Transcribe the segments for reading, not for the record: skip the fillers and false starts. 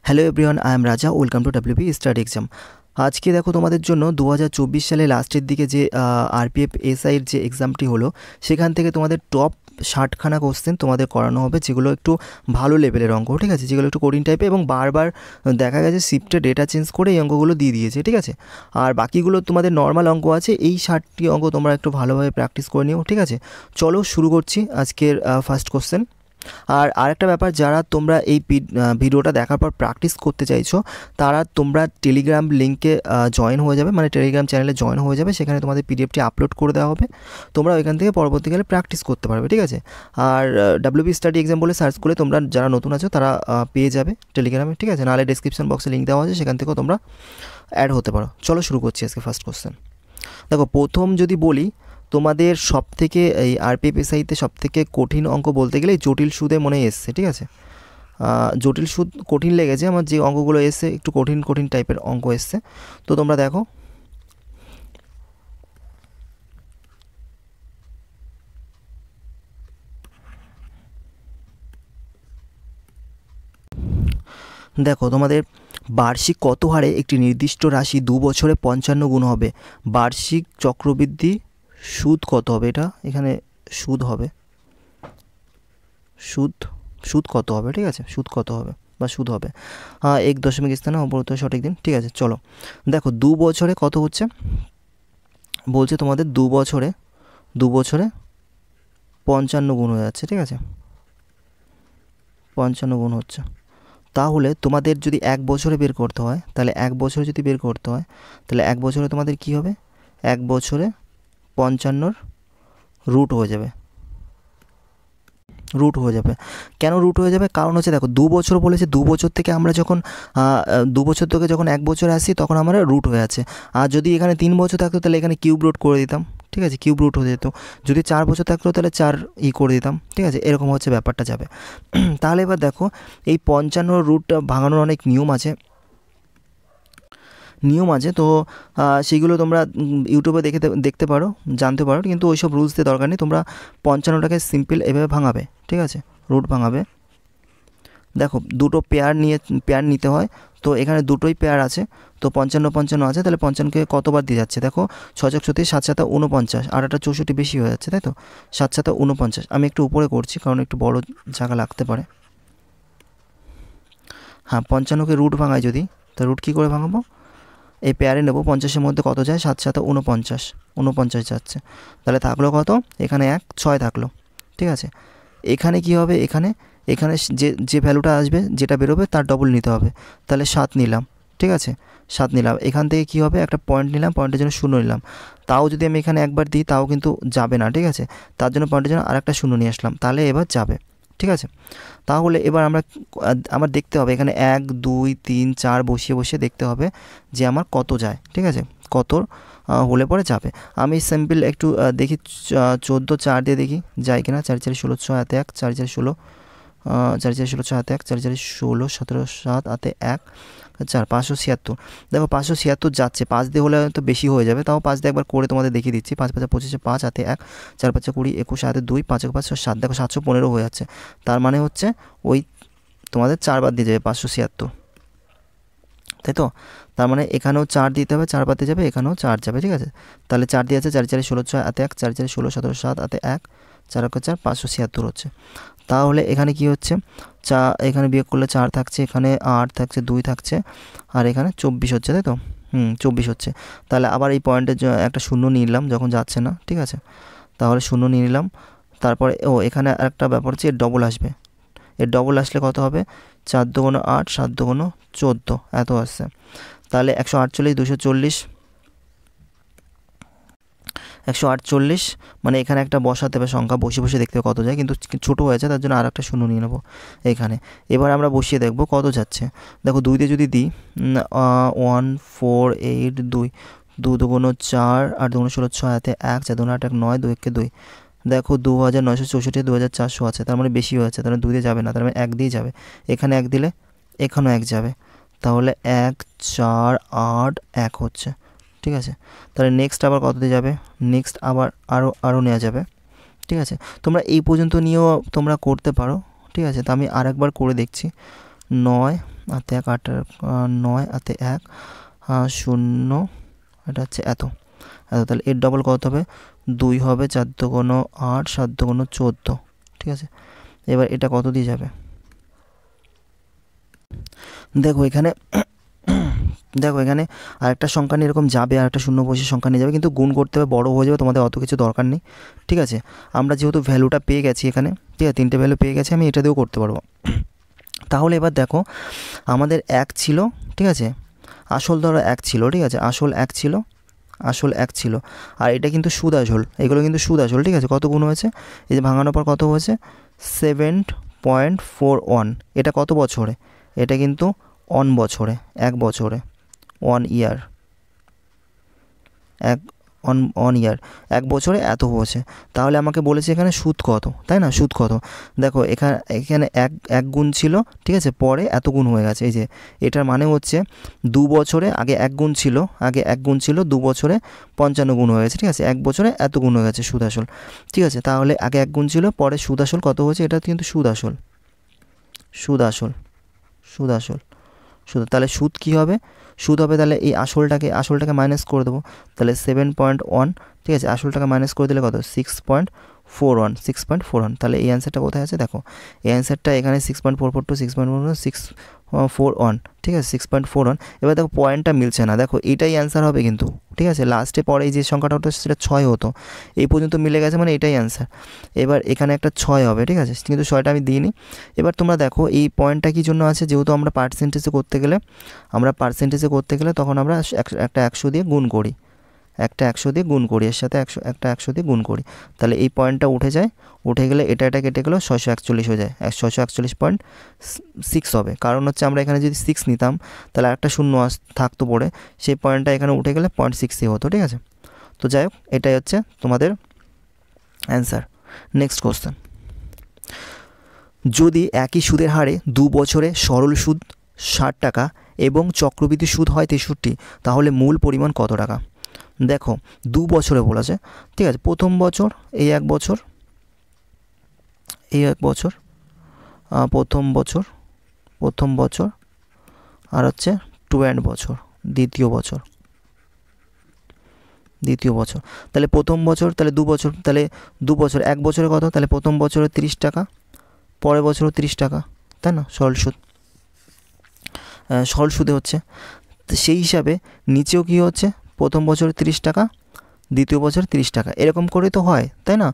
Hello everyone, I am রাজা। Welcome to WB study exam. আজকে দেখো তোমাদের জন্য 2024 সালে লাস্টের দিকে যে আরপিএফ এসআইয়ের যে এক্সামটি হলো সেখান থেকে তোমাদের টপ 60খানা কোশ্চেন তোমাদের করানো হবে, যেগুলো একটু ভালো লেভেলের অঙ্ক, ঠিক আছে, যেগুলো একটু কঠিন টাইপের এবং বারবার দেখা গেছে শিফটে ডেটা চেঞ্জ করে এই অঙ্কগুলো দিয়ে দিয়েছে, ঠিক আছে। আর বাকিগুলো তোমাদের নর্মাল অঙ্ক আছে। এই 60টি অঙ্ক তোমরা একটু ভালোভাবে প্র্যাকটিস করে নিও, ঠিক আছে। চলো শুরু করছি আজকের ফার্স্ট কোশ্চেন। আর আরেকটা ব্যাপার, যারা তোমরা এই ভিডিওটা দেখার পর প্র্যাকটিস করতে চাইছো তারা তোমরা টেলিগ্রাম লিঙ্কে জয়েন হয়ে যাবে, মানে টেলিগ্রাম চ্যানেলে জয়েন হয়ে যাবে। সেখানে তোমাদের পিডিএফটি আপলোড করে দেওয়া হবে, তোমরা ওইখান থেকে পরবর্তীকালে প্র্যাকটিস করতে পারবে, ঠিক আছে। আর ডাব্লিউবি স্টাডি এক্সাম বলে সার্চ করে তোমরা যারা নতুন আছো তারা পেয়ে যাবে টেলিগ্রামে, ঠিক আছে। নাহলে ডেসক্রিপশন বক্সে লিঙ্ক দেওয়া আছে, সেখান থেকেও তোমরা অ্যাড হতে পারো। চলো শুরু করছি আজকে ফার্স্ট কোশ্চেন। দেখো, প্রথম যদি বলি, তোমাদের সবথেকে এই আরপিএফ এসআইতে সবথেকে কঠিন অঙ্ক বলতে গেলে জটিল সুদে মনে এসছে, ঠিক আছে। জটিল সুদ কঠিন লেগেছে আমার, যে অঙ্কগুলো এসছে একটু কঠিন কঠিন টাইপের অঙ্ক এসছে। তো তোমরা দেখো, দেখো তোমাদের বার্ষিক কত হারে একটি নির্দিষ্ট রাশি 2 বছরে 55 গুণ হবে? বার্ষিক চক্রবৃদ্ধি সুদ কত হবে? এটা এখানে সুদ হবে, সুদ কত হবে, ঠিক আছে, সুদ কত হবে বা সুদ হবে 1 স্থানে অপরত সঠিক দিন, ঠিক আছে। চলো দেখো, 2 বছরে কত হচ্ছে বলছে তোমাদের, 2 বছরে 55 গুণ হয়ে যাচ্ছে, ঠিক আছে, 55 গুণ হচ্ছে। তাহলে তোমাদের যদি 1 বছরে বের করতে হয়, তাহলে 1 বছরে যদি বের করতে হয় তাহলে 1 বছরে তোমাদের কি হবে? 1 বছরে 55 রুট হয়ে যাবে, কেন রুট হয়ে যাবে? কারণ হচ্ছে দেখো, 2 বছর বলেছে, 2 বছর থেকে আমরা যখন 2 বছর থেকে যখন 1 বছরে আসি তখন আমরা রুট হয়ে আছে। আর যদি এখানে 3 বছর থাকতো তাহলে এখানে কিউব রুট করে দিতাম, ঠিক আছে, কিউব রুট হয়ে যেত। যদি 4 বছর থাকতো তাহলে 4 করে দিতাম, ঠিক আছে, এরকম হচ্ছে ব্যাপারটা যাবে। তাহলে এবার দেখো, এই 55 রুটটা ভাঙানোর অনেক নিয়ম আছে, তো সেইগুলো তোমরা ইউটিউবে দেখতে পারো, জানতে পারো, কিন্তু ওইসব রুলস দিয়ে দরকার নেই। তোমরা 55টাকে সিম্পল এভাবে ভাঙাবে, ঠিক আছে, রুট ভাঙাবে। দেখো, দুটো পেয়ার নিতে হয়, তো এখানে দুটোই পেয়ার আছে, তো 55 আছে, তাহলে 55কে কতবার দিয়ে যাচ্ছে? দেখো, 6 × 36 7 × 49, আর একটা 64 বেশি হয়ে যাচ্ছে, তাই তো, 7 × 7 = 49। আমি একটু উপরে করছি কারণ একটু বড় জায়গা লাগতে পারে। হ্যাঁ, 55কে রুট ভাঙাই যদি, তা রুট কী করে ভাঙাবো? এই পেয়ারে নেব, 50-এর মধ্যে কত যায়? 7 × 7 = 49 যাচ্ছে। তাহলে থাকলো কত? এখানে 1 6 থাকলো, ঠিক আছে। এখানে কি হবে? এখানে যে ভ্যালুটা আসবে, যেটা বেরোবে তার ডবল নিতে হবে। তাহলে 7 নিলাম, ঠিক আছে, 7 নিলাম। এখান থেকে কি হবে? একটা পয়েন্ট নিলাম, পয়েন্টের জন্য 0 নিলাম। তাও যদি আমি এখানে একবার দিই তাও কিন্তু যাবে না, ঠিক আছে, তার জন্য পয়েন্টের জন্য আরেকটা 0 নিয়ে আসলাম, তাহলে এবার যাবে, ঠিক আছে। তাহলে এবার আমার দেখতে হবে এখানে 1 2 3 4 বসিয়ে দেখতে হবে যে আমার কত যায়, ঠিক আছে, কত হলে পরে যাবে। আমি সিম্পল একটু দেখি, 14 4 দিয়ে দেখি যায় কিনা। 4 4 16 6 হাতে 1, 4 4 16 4 4 16 6 হাতে 1, 4 4 16 17 7 হাতে 1 4 576। দেখো 576 যাচ্ছে, 5 দিয়ে হলে তো বেশি হয়ে যাবে, তাও 5 দিয়ে একবার করে তোমাদের দেখিয়ে দিচ্ছি। 5 5 25, 5 হাতে 1, 4 5 20 21 হাতে 2, 5 5 7, দেখো 715 হয়ে যাচ্ছে। তার মানে হচ্ছে ওই তোমাদের 4 বার দিয়ে যাবে 576, তাই তো। তার মানে এখানেও 4 দিতে হবে, 4 বার দিয়ে যাবে, এখানেও 4 যাবে, ঠিক আছে। তাহলে 4 দিয়ে আছে, 4 4 16 6 হাতে 1, 4 4 16 17 7 হাতে 1, 4 1 4 576 হচ্ছে। তাহলে এখানে কি হচ্ছে? এখানে বিয়োগ করলে 4 থাকছে, এখানে 8 থাকছে, 2 থাকছে, আর এখানে 24 হচ্ছে, তাই তো, 24 হচ্ছে। তাহলে আবার এই পয়েন্টের একটা 0 নিয়ে নিলাম যখন যাচ্ছে না, ঠিক আছে, তাহলে 0 নিয়ে নিলাম। তারপরে এখানে আরেকটা ব্যাপার হচ্ছে, এর ডবল আসবে। এর ডবল আসলে কত হবে? 4 2 8, 7 2 14, এত আসছে। তাহলে 148 240, 148, মানে এখানে একটা বসাতে হবে সংখ্যা, বসে দেখতে হবে কত যায়, কিন্তু ছোটো হয়েছে তার জন্য আর একটা 0 নিয়ে নেবো এখানে। এবার আমরা বসিয়ে দেখবো কত যাচ্ছে। দেখো, 2 দিয়ে যদি দিই, 1 4 8 2, 2 2 4, 8 2 16 6 হাতে 1, 4 2 8 1 9, 2 1 2। দেখো 2964, 2400 আছে, তার মানে বেশি হয়েছে, তার মানে 2 দিয়ে যাবে না, তার মানে 1 দিয়ে যাবে। এখানে 1 দিলে এখানেও 1 যাবে, তাহলে 1 4 8 1 হচ্ছে, ঠিক আছে। তাহলে নেক্সট আবার কত দিয়ে যাবে? নেক্সট আবার আরও নেওয়া যাবে, ঠিক আছে। তোমরা এই পর্যন্ত নিয়েও তোমরা করতে পারো, ঠিক আছে। তো আমি আরেকবার করে দেখছি। 9 হাতে 1 8 9 হাতে 1 0 এটা হচ্ছে এত এত, তাহলে এর ডবল কত হবে 2 হবে, 4 দুগুণ 8 7 দুগুণ 14, ঠিক আছে। এবার এটা কত দিয়ে যাবে দেখো এখানে দেখো এখানে আরেকটা সংখ্যা নিয়ে এরকম যাবে, আর একটা শূন্য বসে সংখ্যা নিয়ে যাবে, কিন্তু গুণ করতে হবে, বড় হয়ে যাবে, তোমাদের অত কিছু দরকার নেই, ঠিক আছে। আমরা যেহেতু ভ্যালুটা পেয়ে গেছি এখানে, ঠিক আছে, 3টে ভ্যালু পেয়ে গেছি, আমি এটা দিয়েও করতে পারবো। তাহলে এবার দেখো আমাদের 1 ছিল, ঠিক আছে, আসল ধরো 1 ছিল, ঠিক আছে, আসল 1 ছিল, আসল 1 ছিল, আর এটা কিন্তু সুদ আসল, এগুলো কিন্তু সুদ আসল, ঠিক আছে। কত গুণ হয়েছে, এই যে ভাঙানোর পর কত হয়েছে 7.41, এটা কত বছরে, এটা কিন্তু 1 বছরে, 1 বছরে, 1 ইয়ার, 1 ইয়ার, 1 বছরে এত হয়েছে। তাহলে আমাকে বলেছে এখানে সুদ কত, তাই না, সুদ কত। দেখো এখানে এখানে এক গুণ ছিল, ঠিক আছে, পরে এত গুণ হয়ে গেছে, এই যে এটার মানে হচ্ছে 2 বছরে আগে 1 গুণ ছিল, আগে 1 গুণ ছিল, 2 বছরে 55 গুণ হয়ে গেছে, ঠিক আছে, 1 বছরে এত গুণ হয়ে গেছে সুদ আসল, ঠিক আছে। তাহলে আগে 1 গুণ ছিল, পরে সুদ আসল কত হয়েছে, এটা কিন্তু সুদ আসল, সুদ আসল, সুদ আসল, সুদ। তাহলে সুদ কী হবে, সুদ হবে তাহলে এই আসলটাকে মাইনাস করে দেবো, তাহলে 7.1, ঠিক আছে, আসলটাকে মাইনাস করে দিলে কত 6.41, 6.41, তাহলে এই অ্যান্সারটা কোথায় আছে দেখো, এই অ্যান্সারটা এখানে 6.442, 6.41, ঠিক আছে, 6.41। এবার দেখো পয়েন্টটা মিলছে না, দেখো এটাই অ্যান্সার হবে কিন্তু, ঠিক আছে, লাস্টে পরে এই যে সংখ্যাটা হতো সেটা 6 হতো, এই পর্যন্ত মিলে গেছে মানে এটাই অ্যান্সার। এবার এখানে একটা 6 হবে, ঠিক আছে, কিন্তু 6টা আমি দিইনি। এবার তোমরা দেখো এই পয়েন্টটা কী জন্য আছে, যেহেতু আমরা পার্সেন্টেজে করতে গেলে তখন আমরা একটা 100 দিয়ে গুণ করি, একটা 100 দিয়ে গুণ করি, এর সাথে একটা 100 দিয়ে গুণ করি, তাহলে এই পয়েন্টটা উঠে যায়, উঠে গেলে এটা কেটে গেলো 641 হয়ে যায়, 641.6 হবে, কারণ হচ্ছে আমরা এখানে যদি 6 নিতাম তাহলে একটা শূন্য থাকতো পড়ে, সেই পয়েন্টটা এখানে উঠে গেলে 0.6 হতো, ঠিক আছে। তো যাই হোক এটাই হচ্ছে তোমাদের অ্যান্সার। নেক্সট কোশ্চেন, যদি একই সুদের হারে 2 বছরে সরল সুদ 60 টাকা এবং চক্রবৃদ্ধি সুদ হয় 63, তাহলে মূল পরিমাণ কত টাকা। দেখো 2 বছরে বলেছে, ঠিক আছে, প্রথম বছর এই 1 বছর, প্রথম বছর আর হচ্ছে 2 বছর, দ্বিতীয় বছর, তাহলে প্রথম বছর, তাহলে 2 বছর, তাহলে 2 বছর 1 বছরে কত, তাহলে প্রথম বছরে 30 টাকা, পরের বছরও 30 টাকা, তাই না, সরল সুদে হচ্ছে। তো সেই হিসাবে নিচেও কী হচ্ছে, প্রথম বছরে 30 টাকা, দ্বিতীয় বছর 30 টাকা, এরকম করে তো হয়, তাই না।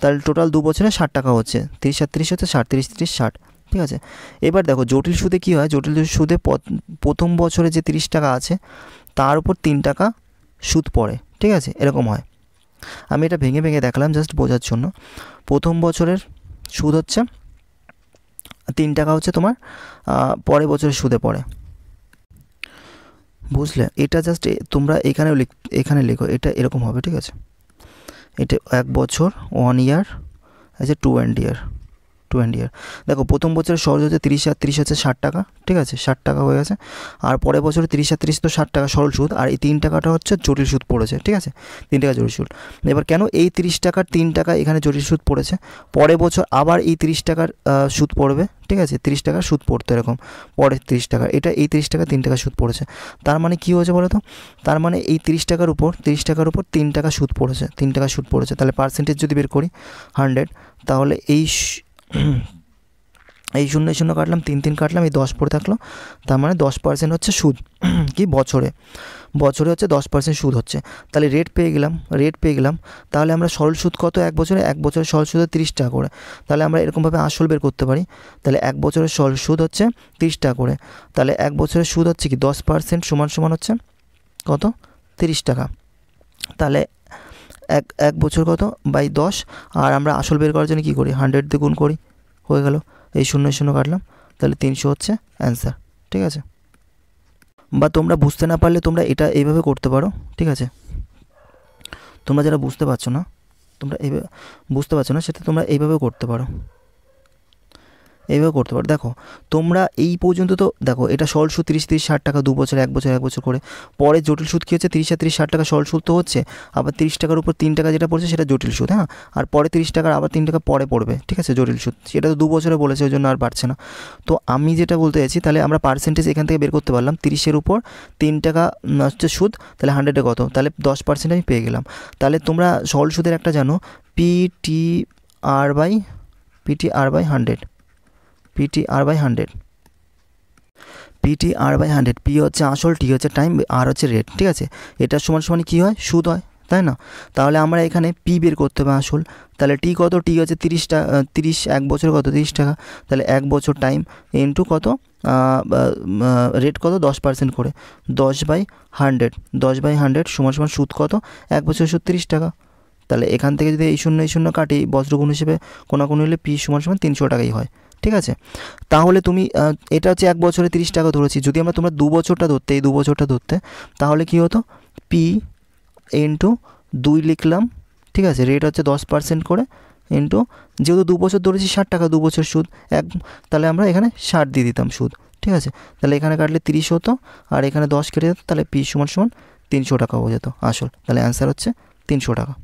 তাহলে টোটাল 2 বছরে 60 টাকা হচ্ছে, 30 আর 30 হচ্ছে 60, 30 30 60, ঠিক আছে। এবার দেখো জটিল সুদে কী হয়, জটিল সুদে প্রথম বছরে যে 30 টাকা আছে তার উপর 3 টাকা সুদ পড়ে, ঠিক আছে, এরকম হয়। আমি এটা ভেঙে ভেঙে দেখালাম জাস্ট বোঝার জন্য। প্রথম বছরের সুদ হচ্ছে 3 টাকা হচ্ছে তোমার পরের বছরের সুদে পড়ে, বুঝলে। এটা জাস্ট তোমরা এখানে লিখো, এটা এরকম হবে, ঠিক আছে। এটা 1 বছর 1 ইয়ার আছে 2 ইয়ার। দেখো প্রথম বছরের সরল হচ্ছে 30 আর 30 হচ্ছে 60 টাকা, ঠিক আছে, 60 টাকা হয়ে গেছে। আর পরের বছরে 30 আর 30 তো 60 টাকা সরল সুদ, আর এই 3 টাকাটা হচ্ছে জটিল সুদ পড়েছে, ঠিক আছে, 3 টাকা জটিল সুদ। এবার কেন এই 30 টাকার 3 টাকা এখানে জটিল সুদ পড়েছে, পরের বছর আবার এই 30 টাকার সুদ পড়বে, ঠিক আছে, 30 টাকার সুদ পড়তো এরকম, পরে 30 টাকা, এটা এই 30 টাকা 3 টাকা সুদ পড়েছে। তার মানে কী হয়েছে বলো তো, তার মানে এই 30 টাকার উপর 3 টাকা সুদ পড়েছে, 3 টাকা সুদ পড়েছে। তাহলে পার্সেন্টেজ যদি বের করি 100, তাহলে এই 0 0 কাটলাম, 3 3 কাটলাম, এই 10 পড়ে থাকলো, তার মানে 10% হচ্ছে সুদ, কি বছরে হচ্ছে 10% সুদ হচ্ছে। তাহলে রেট পেয়ে গেলাম। তাহলে আমরা সরল সুদ কত 1 বছরে, 1 বছরের সরল সুদ 30 টাকা করে, তাহলে আমরা এরকমভাবে আসল বের করতে পারি। তাহলে 1 বছরের সরল সুদ হচ্ছে 30 টাকা করে, তাহলে 1 বছরের সুদ হচ্ছে কি 10% সমান হচ্ছে কত 30 টাকা। তাহলে এক বছর কত বাই 10, আর আমরা আসল বের করার জন্য কী করি 100 দিয়ে গুণ করি, হয়ে গেল। এই 0 0 কাটলাম, তাহলে 300 হচ্ছে অ্যান্সার, ঠিক আছে। বা তোমরা বুঝতে না পারলে তোমরা এটা এইভাবে করতে পারো, ঠিক আছে। তোমরা যারা বুঝতে পারছো না সেটা তোমরা এইভাবে করতে পারো। এইভাবে করতে পারো। দেখো তোমরা এই পর্যন্ত তো দেখো এটা সরল সুদ 30-30-60 টাকা 2 বছর 1 বছর 1 বছর করে। পরে জটিল সুদ কী হচ্ছে, 30-30-60 টাকা সরল সুদ তো হচ্ছে, আবার 30 টাকার উপর 3 টাকা যেটা পড়ছে সেটা জটিল সুদ, হ্যাঁ। আর পরে 30 টাকার আবার 3 টাকা পরে পড়বে, ঠিক আছে, জটিল সুদ। সেটা তো 2 বছরে বলেছে, ওই জন্য আর বাড়ছে না। তো আমি যেটা বলতে চাইছি, তাহলে আমরা পার্সেন্টেজ এখান থেকে বের করতে পারলাম, 30-এর উপর 3 টাকা হচ্ছে সুদ, তাহলে 100-এ কত, তাহলে 10% আমি পেয়ে গেলাম। তাহলে তোমরা সরল সুদের একটা জানো, PTR/100, PTR/100, PTR/100, P হচ্ছে আসল, T হচ্ছে টাইম, আর হচ্ছে রেট, ঠিক আছে। এটা সমান সমান কী হয়, সুদ হয়, তাই না? তাহলে আমরা এখানে P বের করতে হবে আসল, তাহলে T কত, T হচ্ছে 30 টাকা, 30 1 বছর কত 30 টাকা, তাহলে 1 বছর টাইম ইন্টু কত, রেট কত 10% করে, 10/100 সমান সমান সুদ কত, 1 বছর সুদ 30 টাকা। তাহলে এখান থেকে যদি এই শূন্য কাটি, বজ্রগুণ হিসেবে কোনাকুনি হলে P সমান সমান 300 টাকাই হয়, ঠিক আছে। তাহলে তুমি এটা হচ্ছে 1 বছরে 30 টাকা ধরেছি, যদি তোমরা 2 বছরটা ধরতে, এই 2 বছরটা ধরতে, তাহলে কি হতো, P ইন্টু 2 লিখলাম, ঠিক আছে, রেট হচ্ছে 10% করে, ইন্টু যেহেতু 2 বছর ধরেছি 60 টাকা 2 বছর সুদ, তাহলে আমরা এখানে 60 দিয়ে দিতাম সুদ, ঠিক আছে। তাহলে এখানে কাটলে 30 হতো, আর এখানে 10 কেটে যেত, তাহলে P সমান সমান 300 টাকা হয়ে যেত আসল। তাহলে অ্যান্সার হচ্ছে 300 টাকা,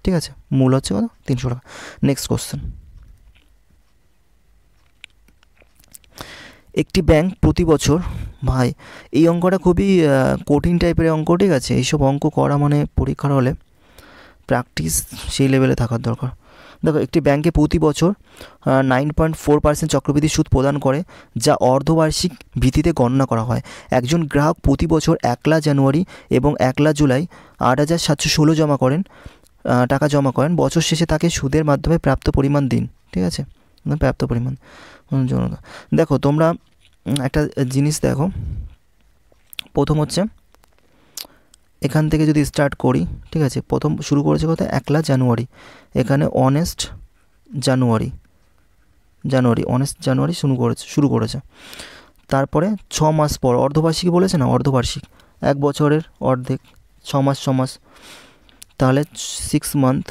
ঠিক আছে। মূল হচ্ছে কত, 300 টাকা। নেক্সট কোশ্চেন, একটি ব্যাংক প্রতি বছর, ভাই এই অঙ্কটা খুবই কঠিন টাইপের অঙ্ক, ঠিক আছে। এইসব অঙ্ক করা মানে পরীক্ষার হলে প্র্যাকটিস সেই লেভেলে থাকার দরকার। দেখো একটি ব্যাংকে প্রতি বছর 9.4% চক্রবৃদ্ধি সুদ প্রদান করে, যা অর্ধবার্ষিক ভিত্তিতে গণনা করা হয়। একজন গ্রাহক প্রতি বছর 1 জানুয়ারি এবং 1 জুলাই 8,716 টাকা জমা করেন। বছর শেষে তাকে সুদের মাধ্যমে প্রাপ্ত পরিমাণ দিন, ঠিক আছে, প্রাপ্ত পরিমাণ। দেখো তোমরা একটা জিনিস দেখো, প্রথম হচ্ছে এখান থেকে যদি স্টার্ট করি, ঠিক আছে, প্রথম শুরু করেছে কত, 1 জানুয়ারি, এখানে অনেস্ট জানুয়ারি অনেস্ট জানুয়ারি শুরু করেছে। তারপরে 6 মাস পর অর্ধবার্ষিক বলেছে না, অর্ধবার্ষিক 1 বছরের অর্ধেক, 6 মাস, তাহলে 6 মান্থ,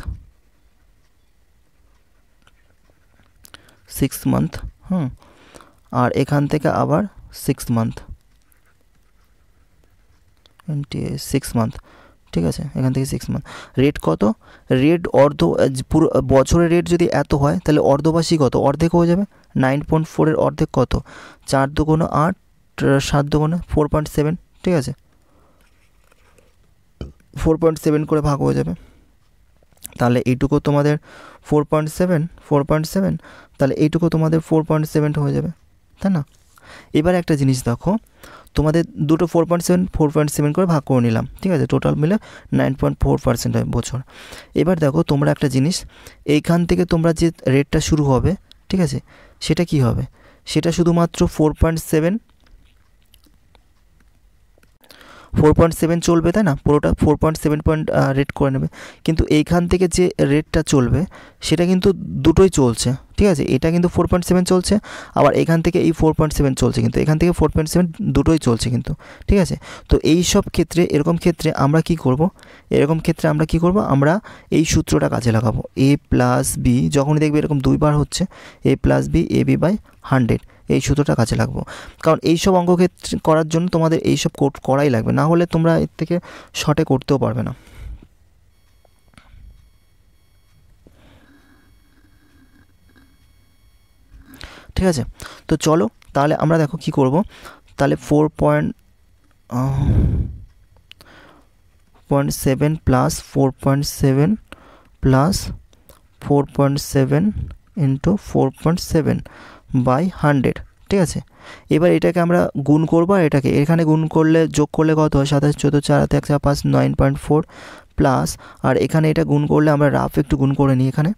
আর এখান থেকে আবার 6 মান্থ, 6 মান্থ, ঠিক আছে, এখান থেকে 6 মান্থ। রেট কত, রেট পুরো বছরের রেট যদি এত হয়, তাহলে অর্ধবার্ষিক কত, অর্ধেক হয়ে যাবে। 9.4-এর অর্ধেক কত, 4 দুগুণ 8, 7 দুগুণ 4.7, ঠিক আছে, 4.7 করে ভাগ হয়ে যাবে। তাহলে এইটুকু তোমাদের 4.7, তাহলে এইটুকু তোমাদের 4.7 হয়ে যাবে, তাই না? এবার একটা জিনিস দেখো, তোমাদের দুটো 4.7 করে ভাগ করে নিলাম, ঠিক আছে, টোটাল মিলে 9.4% হয় বছর। এবার দেখো তোমরা একটা জিনিস, এইখান থেকে তোমরা যে রেটটা শুরু হবে, ঠিক আছে, সেটা কি হবে, সেটা শুধুমাত্র 4.7 চলবে, তাই না, পুরোটা 4.7 রেট করে নেবে। কিন্তু এইখান থেকে যে রেটটা চলবে সেটা কিন্তু দুটোই চলছে, ঠিক আছে, এটা কিন্তু 4.7 চলছে, আবার এখান থেকে এই 4.7 চলছে, কিন্তু এখান থেকে 4.7 দুটোই চলছে কিন্তু, ঠিক আছে। তো এই সব ক্ষেত্রে এরকম ক্ষেত্রে আমরা কি করব, আমরা এই সূত্রটা কাজে লাগাবো, A+B, যখনই দেখবে এরকম 2 বার হচ্ছে, A+B AB/100, এই সূত্রটা কাজে লাগবো। কারণ এইসব অঙ্ক ক্ষেত্রে করার জন্য তোমাদের এইসব কোড করাই লাগবে, না হলে তোমরা এর থেকে শর্টে করতেও পারবে না, ঠিক আছে। তো চলো তাহলে আমরা দেখো কি করব, তাহলে 4.7 প্লাস 4.7 ইন্টু 4.7/100, ঠিক আছে। এবার এটাকে আমরা গুণ করবো, আর এটাকে এখানে গুণ করলে, যোগ করলে কত হয়, 27, 14, 4 হাতে 1, 4, 5, 9.4 প্লাস, আর এখানে এটা গুণ করলে আমরা রাফ একটু গুণ করে নিই, এখানে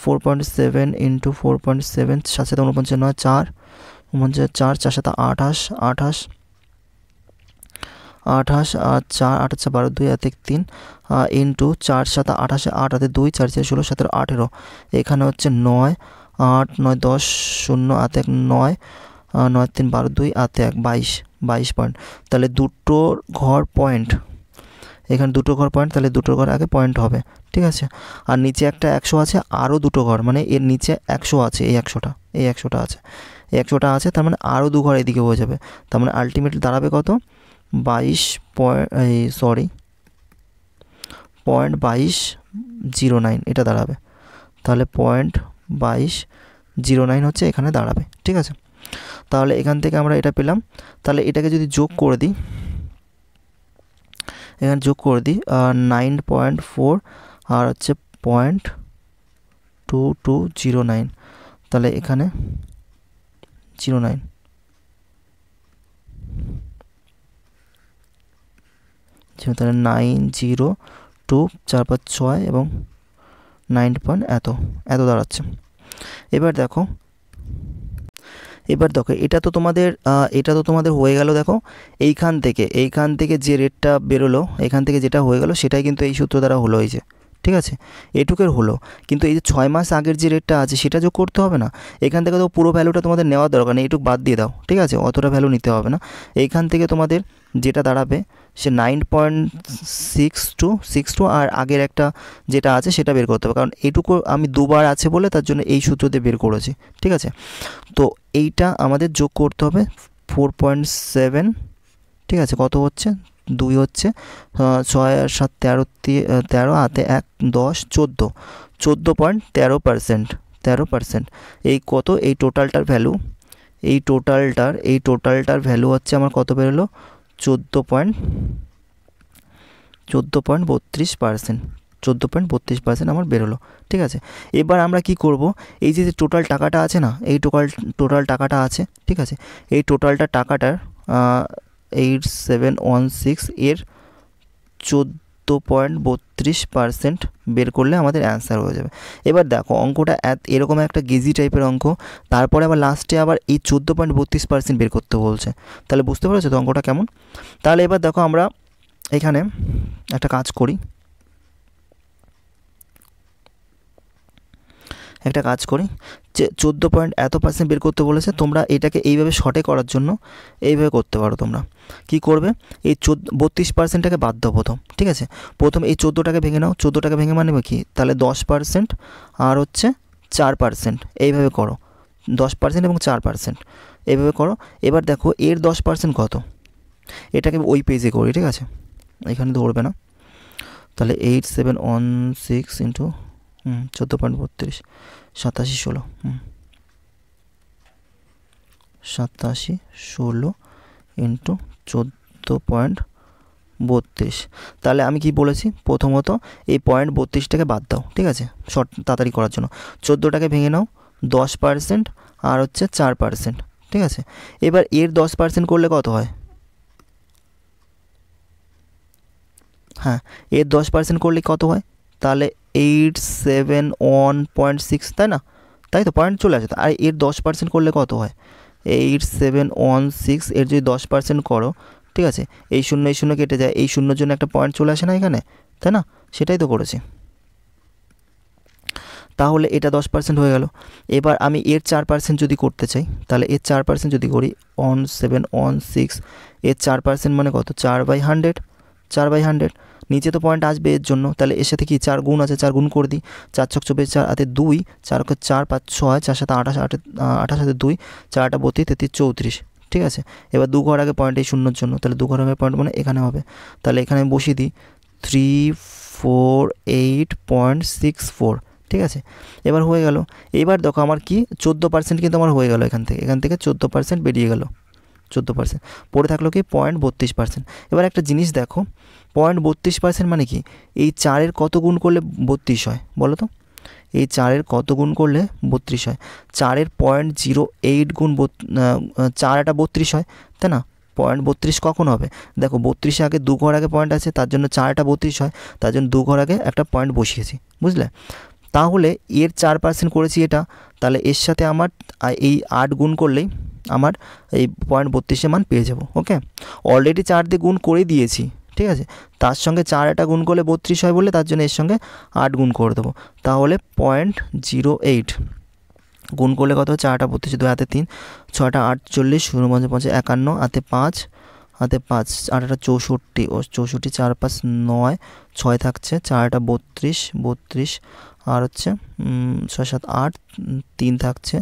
4.7 ইন্টু 4.7, 7 7 49, 9, 4 49, 4 4 7 28, আর 4 8 4 12, 2 হাতে 3 ইন্টু 4 7 28, 8 হাতে 2, 4 4 16 17 18, এখানে হচ্ছে 9 8 9 10 0 হাতে 1 9 9 3 12 2 হাতে 1 22 পয়েন্ট। তাহলে দুটোর ঘর পয়েন্ট, এখানে দুটো ঘর পয়েন্ট, তাহলে দুটোর ঘর আগে পয়েন্ট হবে, ঠিক আছে। আর নিচে একটা 100 আছে, আরও দুটো ঘর, মানে এর নিচে 100 আছে, এই 100টা আছে, এই 100টা আছে, তার মানে আরও দু ঘর এদিকে হয়ে যাবে। তার মানে আলটিমেটলি দাঁড়াবে কত, 0.2209 এটা দাঁড়াবে। তাহলে 0.2209 হচ্ছে এখানে দাঁড়াবে। ঠিক আছে, তাহলে এখান থেকে আমরা এটা পেলাম। তাহলে এটাকে যদি যোগ করে দিই, এখানে যোগ করে দিই 9.4 আর হচ্ছে 0.2209, তাহলে এখানে 09, তাহলে 902 4 5 6 এবং 9 পয়েন্ট এত দাঁড়াচ্ছে। এবার দেখো এটা তো তোমাদের হয়ে গেল। দেখো এইখান থেকে যে রেটটা বেরোলো, এখান থেকে যেটা হয়ে গেল সেটাই কিন্তু এই সূত্র দ্বারা হলো, এই যে, ঠিক আছে, এটুকের হলো। কিন্তু এই যে 6 মাস আগের যে রেটটা আছে সেটা যোগ করতে হবে না। এখান থেকে তো পুরো ভ্যালুটা তোমাদের নেওয়ার দরকার নেই, এটুকু বাদ দিয়ে দাও। ঠিক আছে, অতটা ভ্যালু নিতে হবে না। এইখান থেকে তোমাদের যেটা দাঁড়াবে সে 9.6262 আর আগের একটা যেটা আছে সেটা বের করতে হবে, কারণ এইটুকু আমি দুবার আছে বলে তার জন্য এই সূত্র দিয়ে বের করেছি। ঠিক আছে, তো এইটা আমাদের যোগ করতে হবে 4.7। ঠিক আছে, কত হচ্ছে, 2 হচ্ছে, 6 আর 7 13 হাতে 1 10 14.13%। এই কত, এই টোটালটার ভ্যালু, এই টোটালটার ভ্যালু হচ্ছে আমার কত বেরোলো, 14.32% আমার বেরোলো। ঠিক আছে, এবার আমরা কি করব, এই যে টোটাল টাকাটা আছে না, এই টোটাল টাকাটা আছে, ঠিক আছে, এই টাকাটার 8716 এর 14.32% বের করলে আমাদের অ্যান্সার হয়ে যাবে। এবার দেখো অঙ্কটা এরকম একটা গেজি টাইপের অঙ্ক, তারপরে আবার লাস্টে আবার এই 14.32% বের করতে বলছে। তাহলে বুঝতে পারছো তো অঙ্কটা কেমন। তাহলে এবার দেখো আমরা এখানে একটা কাজ করি, যে 14% বের করতে বলেছে। তোমরা এটাকে এইভাবে শর্টে করার জন্য এইভাবে করতে পারো। তোমরা কি করবে, এই 32%টাকে বাদ দাও প্রথম। ঠিক আছে, প্রথম এই 14টাকে ভেঙে নাও, 14টাকে ভেঙে মানে কি, তাহলে 10% আর হচ্ছে 4%, এইভাবে করো, 10% এবং 4% এইভাবে করো। এবার দেখো এর 10% কত, এটাকে ওই পেজে করি। ঠিক আছে, এখানে ধরবে না। তাহলে 8716 ইন্টু 14.32 8716 8716 ইন্টু 14.32। তাহলে আমি কি বলেছি, প্রথমত এই 0.32টাকে বাদ দাও। ঠিক আছে, শর্ট তাড়াতাড়ি করার জন্য 14টাকে ভেঙে নাও, 10% আর হচ্ছে 4%। ঠিক আছে, এবার এর 10% করলে কত হয়, হ্যাঁ, এর 10% করলে কত হয়, তাহলে 871.6, তাই না, তাই তো, পয়েন্ট চলে আসে। আর এর 10% করলে কত হয়, 8716 এর যদি 10% করো, ঠিক আছে, এই শূন্য কেটে যায়, এই শূন্যর জন্য একটা পয়েন্ট চলে আসে না এখানে, তাই না, সেটাই তো করেছি। তাহলে এটা 10% হয়ে গেল। এবার আমি এর 4% যদি করতে চাই, তাহলে এর 4% যদি করি 1716, এর 4% মানে কত, 4/100, নিচে তো পয়েন্ট আসবে এর জন্য, তাহলে এর সাথে কি 4 গুণ আছে, 4 গুণ করে দিই, 4 ছক 24, 4 হাতে 2, 4 4 5 6, 4 7 28, 28 হাতে 2, 4 8 32, 33 34। ঠিক আছে, এবার দু ঘর আগে পয়েন্ট এই শূন্যর জন্য, তাহলে দু ঘর আগে পয়েন্ট মানে এখানে হবে। তাহলে এখানে আমি বসিয়ে দিই 348.64। ঠিক আছে, এবার হয়ে গেল। এবার দেখো আমার কি 14% কিন্তু আমার হয়ে গেল, এখান থেকে 14% বেরিয়ে গেল, 14%। পড়ে থাকলো কি 0.32%। এবার একটা জিনিস দেখো, 0.32% মানে কি, এই 4-এর কত গুণ করলে 32 হয় বলো তো, এই 4-এর কত গুণ করলে 32 হয়, 4-এর 0.08 গুণ 4 এটা 32 হয়, তাই না, 0.32 কখন হবে, দেখো 32 আগে দু ঘর আগে পয়েন্ট আছে, তার জন্য 4 এটা 32 হয়, তার জন্য দু ঘর আগে একটা পয়েন্ট বসিয়েছি, বুঝলে। তাহলে এর 4% করেছি এটা, তাহলে এর সাথে আমার এই 8 গুণ করলেই আমার এই 0.32 মান পেয়ে যাব। ওকে, অলরেডি 4 দিয়ে গুণ করে দিয়েছি, ঠিক আছে, তার সঙ্গে 4 এটা গুণ করলে 32 হয় বলে তার জন্য এর সঙ্গে 8 গুণ করে দেবো। তাহলে 0.08 গুণ করলে কত, 4টা 32, 2 হাতে 3, 6টা 48, 0 5 51, হাতে 5 হাতে 5, 8 64 ও 64, 4 5 9, 6 থাকছে, 4 32, আর হচ্ছে 6 7 8, 3 থাকছে,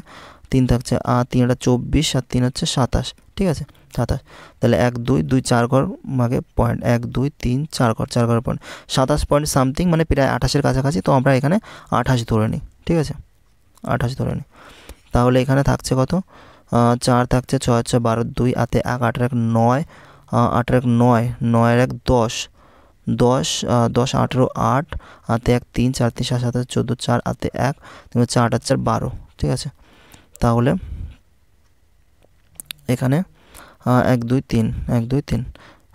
3 থাকছে, আর 3 24, আর 3 হচ্ছে 27, ঠিক আছে 27। তাহলে 1 2 2 4 ঘর ভাগে পয়েন্ট, 1 2 3 4 ঘর, 4 ঘর পয়েন্ট, 27 পয়েন্ট সামথিং, মানে প্রায় 28-এর কাছাকাছি। তো আমরা এখানে 28 ধরে নিই, ঠিক আছে 28 ধরে নিই। তাহলে এখানে থাকছে কত, 4 থাকছে, 6 6 12 2, হাতে 1, 8 1 9, 8 1 9, 9 1 10, 10 10 18 8, হাতে 1 3, 4 3 7 7 14, 4 হাতে 1, 4 8 4 12, ঠিক আছে। তাহলে এখানে 1 2 3 1 2 3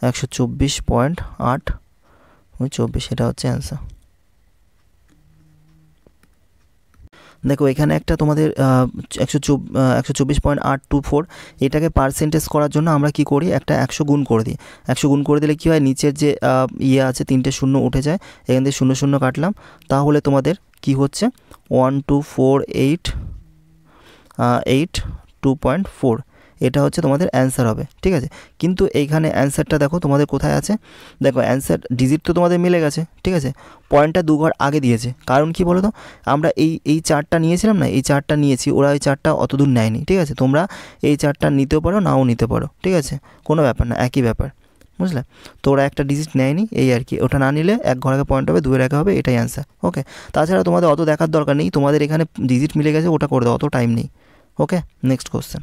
124.8 24, এটা হচ্ছে অ্যান্সার। দেখো এখানে একটা তোমাদের 124.824, এটাকে পার্সেন্টেজ করার জন্য আমরা কি করি, একটা 100 গুণ করে দিই। 100 গুণ করে দিলে কি হয়, নিচের যে ইয়ে আছে 3টে শূন্য উঠে যায়, এখান থেকে 0 0 কাটলাম, তাহলে তোমাদের কি হচ্ছে 12482.4, এটা হচ্ছে তোমাদের অ্যান্সার হবে, ঠিক আছে। কিন্তু এইখানে অ্যান্সারটা দেখো তোমাদের কোথায় আছে, দেখো অ্যান্সার ডিজিট তো তোমাদের মিলে গেছে, ঠিক আছে, পয়েন্টটা 2 ঘর আগে দিয়েছে। কারণ কি বলো তো, আমরা এই চারটা নিয়েছিলাম না, এই চারটা নিয়েছি, ওরা এই চারটা অত দূর নেয়নি, ঠিক আছে। তোমরা এই চারটা নিতেও পারো, নাও নিতে পারো, ঠিক আছে, কোনো ব্যাপার না, একই ব্যাপার, বুঝলে। তো ওরা একটা ডিজিট নেয়নি, এই আর কি, ওটা না নিলে 1 ঘর আগে পয়েন্ট হবে, 2 এর আগে হবে, এটাই অ্যান্সার, ওকে। তাছাড়া তোমাদের অত দেখার দরকার নেই, তোমাদের এখানে ডিজিট মিলে গেছে, ওটা করে দাও, অত টাইম নেই, ওকে। নেক্সট কোশ্চেন,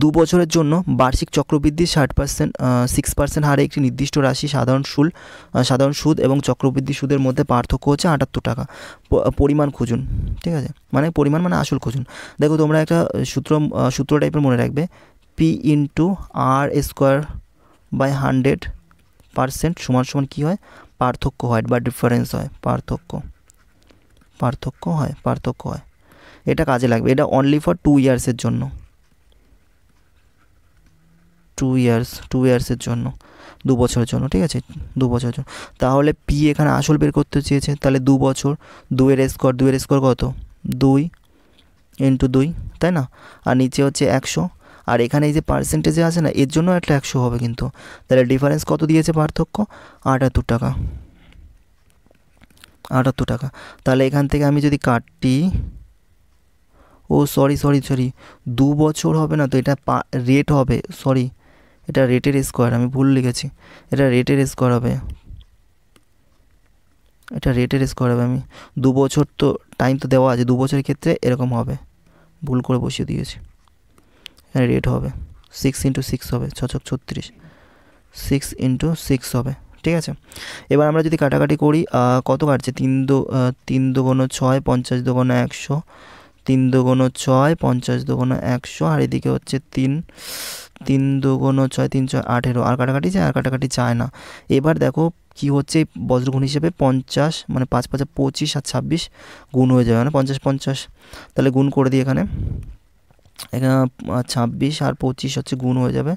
2 বছরের জন্য বার্ষিক চক্রবৃদ্ধি 6% হারে একটি নির্দিষ্ট রাশি সাধারণ সুদ এবং চক্রবৃদ্ধি সুদের মধ্যে পার্থক্য হচ্ছে 78 টাকা। পরিমাণ খুঁজুন, ঠিক আছে, মানে পরিমাণ মানে আসল খুঁজুন। দেখো তোমরা একটা সূত্র টাইপের মনে রাখবে, P/R²/100% সমান কী হয়, পার্থক্য হয় বা ডিফারেন্স হয়, পার্থক্য হয়। এটা কাজে লাগবে, এটা অনলি ফর 2 ইয়ার্সের জন্য, 2 ইয়ার্সের জন্য, 2 বছরের জন্য, ঠিক আছে, 2 বছরের জন্য। তাহলে পি এখানে আসল বের করতে চেয়েছে, তাহলে 2 বছর, 2 এর স্কোয়ার কত, 2 × 2, তাই না, আর নিচে হচ্ছে 100, আর এখানে এই যে পার্সেন্টেজে আছে না, এর জন্য একটা 100 হবে কিন্তু। তাহলে ডিফারেন্স কত দিয়েছে পার্থক্য, 78 টাকা, 78 টাকা। তাহলে এখান থেকে আমি যদি কাটি, ও সরি 2 বছর হবে না তো, এটা রেট হবে, সরি এটা রেটের স্কোয়ার, আমি ভুল লিখেছি, এটা রেটের স্কোয়ার হবে, আমি 2 বছর তো টাইম তো দেওয়া আছে, 2 বছরের ক্ষেত্রে এরকম হবে, ভুল করে বসিয়ে দিয়েছি, এখানে রেট হবে 6 × 6 হবে, 6 6 36, 6 × 6 হবে, ঠিক আছে। এবার আমরা যদি কাটাকাটি করি, কত কাটছে, 3 2 × 6, 50 2 × 100, 3 2 × 6, 50 2 × 100, আর এদিকে হচ্ছে 3 2 × 6, 3 6 18, আর কাটাকাটি চায় না। এবার দেখো কি হচ্ছে, বজ্রগুণ হিসেবে 50, মানে 5 5 25, আর 26 গুণ হয়ে যাবে, মানে 50 50, তাহলে গুণ করে দিই এখানে 26 আর 25 হচ্ছে গুণ হয়ে যাবে,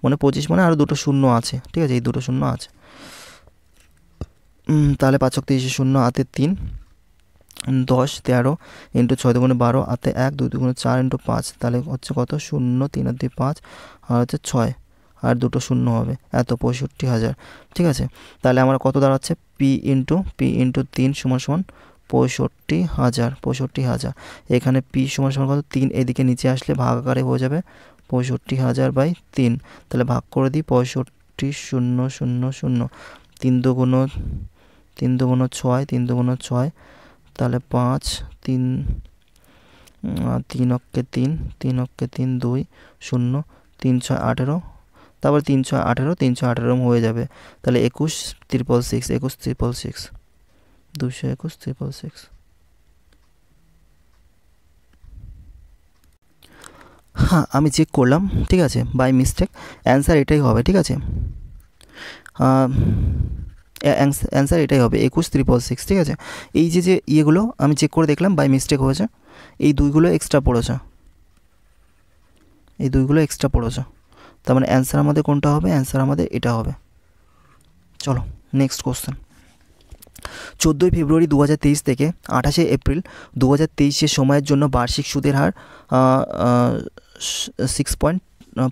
মানে 25, মানে আরও 2টো শূন্য আছে, ঠিক আছে, এই 2টো শূন্য আছে। তাহলে 5 30 0, হাতে 3, 10 13 × 6 2 × 12, হাতে 1 2 2 4 × 5, তাহলে হচ্ছে কত, 0 3 আর 2 5, আর হচ্ছে 6, আর 2টো শূন্য হবে, এত 65,000, ঠিক আছে। তাহলে আমার কত দাঁড়াচ্ছে, P × 3 = 65,000, এখানে P = কত, 3, এদিকে নিচে আসলে ভাগ আকারে হয়ে যাবে 65,000/3, তাহলে ভাগ করে দিই 65,000, 3 2 × 6, 3 2 × 6, তাহলে 5 3 3 অক্কে 3 3 অক্কে 3 2 0 3 6 18, তারপর 3 6 18 3 6 18 হয়ে যাবে, তাহলে 21 666 221 666। হ্যাঁ আমি চেক করলাম, ঠিক আছে, বাই মিস্টেক অ্যান্সার এটাই হবে, ঠিক আছে, অ্যান্সার এটাই হবে 21 666, ঠিক আছে। এই যে ইয়েগুলো আমি চেক করে দেখলাম, বাই মিস্টেক হয়েছে, এই দুইগুলো এক্সট্রা পড়েছে, তার মানে অ্যান্সার আমাদের কোনটা হবে, অ্যান্সার আমাদের এটা হবে। চলো নেক্সট কোশ্চেন, 14 ফেব্রুয়ারি 2023 থেকে 28 এপ্রিল 2023 সময়ের জন্য বার্ষিক সুদের হার